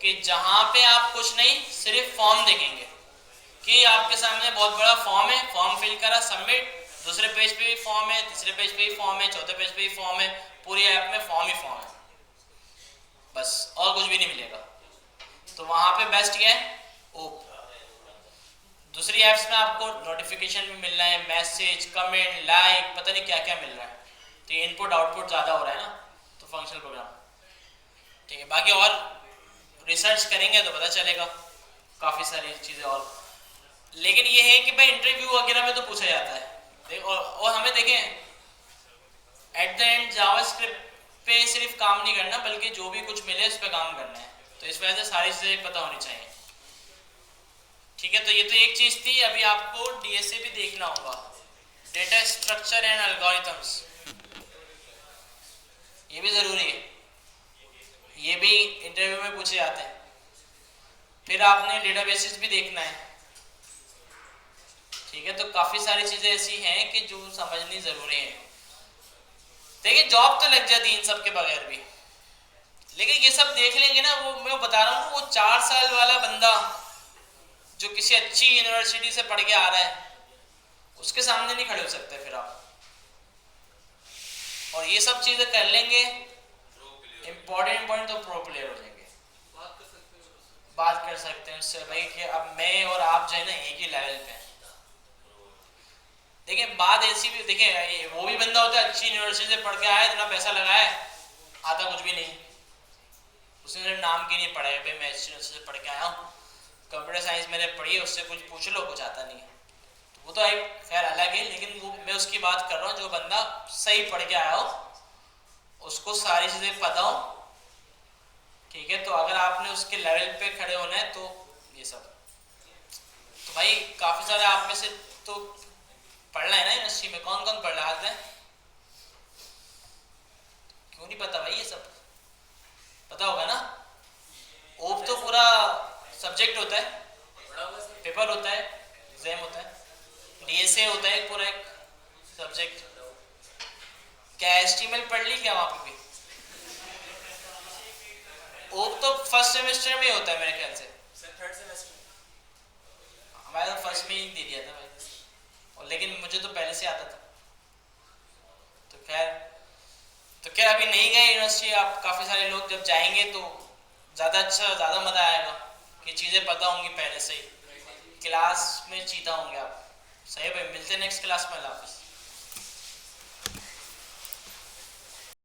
कि जहाँ पे आप कुछ नहीं सिर्फ फॉर्म देखेंगे कि आपके सामने बहुत बड़ा फॉर्म है, फॉर्म फिल करा, सबमिट, दूसरे पेज पे भी फॉर्म है, तीसरे पेज पे भी फॉर्म है, चौथे पेज पे भी फॉर्म है, पूरी ऐप में फॉर्म ही फॉर्म है, बस और कुछ भी नहीं मिलेगा। तो वहाँ पे बेस्ट क्या है? ओप। दूसरी ऐप्स में आपको नोटिफिकेशन भी मिल रहा है, मैसेज, कमेंट, लाइक, पता नहीं क्या क्या मिल रहा है, तो ये इनपुट आउटपुट ज़्यादा हो रहा है ना, तो फंक्शनल प्रोग्राम, ठीक है। बाकी और रिसर्च करेंगे तो पता चलेगा काफ़ी सारी चीज़ें और, लेकिन ये है कि भाई इंटरव्यू वगैरह में तो पूछा जाता है। और हमें देखें एट द एंड जावास्क्रिप्ट पे सिर्फ काम नहीं करना, बल्कि जो भी कुछ मिले उस पर काम करना है। तो इस वजह से सारी चीज़ें पता होनी चाहिए। ठीक है, तो ये तो एक चीज़ थी। अभी आपको डीएसए भी देखना होगा, डेटा स्ट्रक्चर एंड एल्गोरिथम्स, ये भी ज़रूरी है, ये भी इंटरव्यू में पूछे जाते हैं। फिर आपने डेटाबेसेस भी देखना है। ठीक है, तो काफ़ी सारी चीज़ें ऐसी हैं कि जो समझनी ज़रूरी है। देखिए जॉब तो लग जाती है इन सब के बगैर भी, लेकिन ये सब देख लेंगे ना, वो मैं बता रहा हूँ, वो 4 साल वाला बंदा जो किसी अच्छी यूनिवर्सिटी से पढ़ के आ रहा है, उसके सामने नहीं खड़े हो सकते फिर आप। और ये सब चीज़ें कर लेंगे, इम्पोर्टेंट तो प्रो प्लेयर हो जाएंगे। बात कर सकते हैं उससे भाई कि अब मैं और आप जो है ना एक ही लेवल पे हैं। देखिए बात ऐसी भी, देखिए वो भी बंदा होता है अच्छी यूनिवर्सिटी से पढ़ के आया, इतना पैसा लगाया, आता कुछ भी नहीं, उसने सिर्फ नाम की नहीं पढ़ा है, भाई मैं अच्छी यूनिवर्सिटी से पढ़ के आया हूँ, कंप्यूटर साइंस मैंने पढ़ी है, उससे कुछ पूछ लो, कुछ आता नहीं है। तो वो तो एक खैर अलग है, लेकिन वो मैं उसकी बात कर रहा हूँ जो बंदा सही पढ़ के आया हो, उसको सारी चीज़ें पता हो। ठीक है, तो अगर आपने उसके लेवल पे खड़े होना है तो ये सब, तो भाई काफ़ी सारे आप में से तो पढ़ना है ना यूनिवर्सिटी में, कौन कौन पढ़ रहा है? क्यों नहीं पता भाई? ये सब पता होगा ना। ओप तो पूरा सब्जेक्ट होता है, पेपर होता है, एग्जाम होता है, डीएसए होता है पूरा एक सब्जेक्ट। क्या एचटीएमएल पढ़ ली क्या वहाँ पे भी? ओप तो फर्स्ट सेमेस्टर में होता है मेरे ख्याल से, थर्ड सेमेस्टर हमारे तो फर्स्ट में ही दे दिया था भाई, और लेकिन मुझे तो पहले से आता था। तो खैर अभी नहीं गए यूनिवर्सिटी आप, काफ़ी सारे लोग जब जाएंगे तो ज़्यादा अच्छा, ज़्यादा मज़ा आएगा कि चीज़ें पता होंगी पहले से ही, क्लास में चीता होंगे आप। सही भाई, मिलते हैं नेक्स्ट क्लास में। अल्लाह हाफिज़।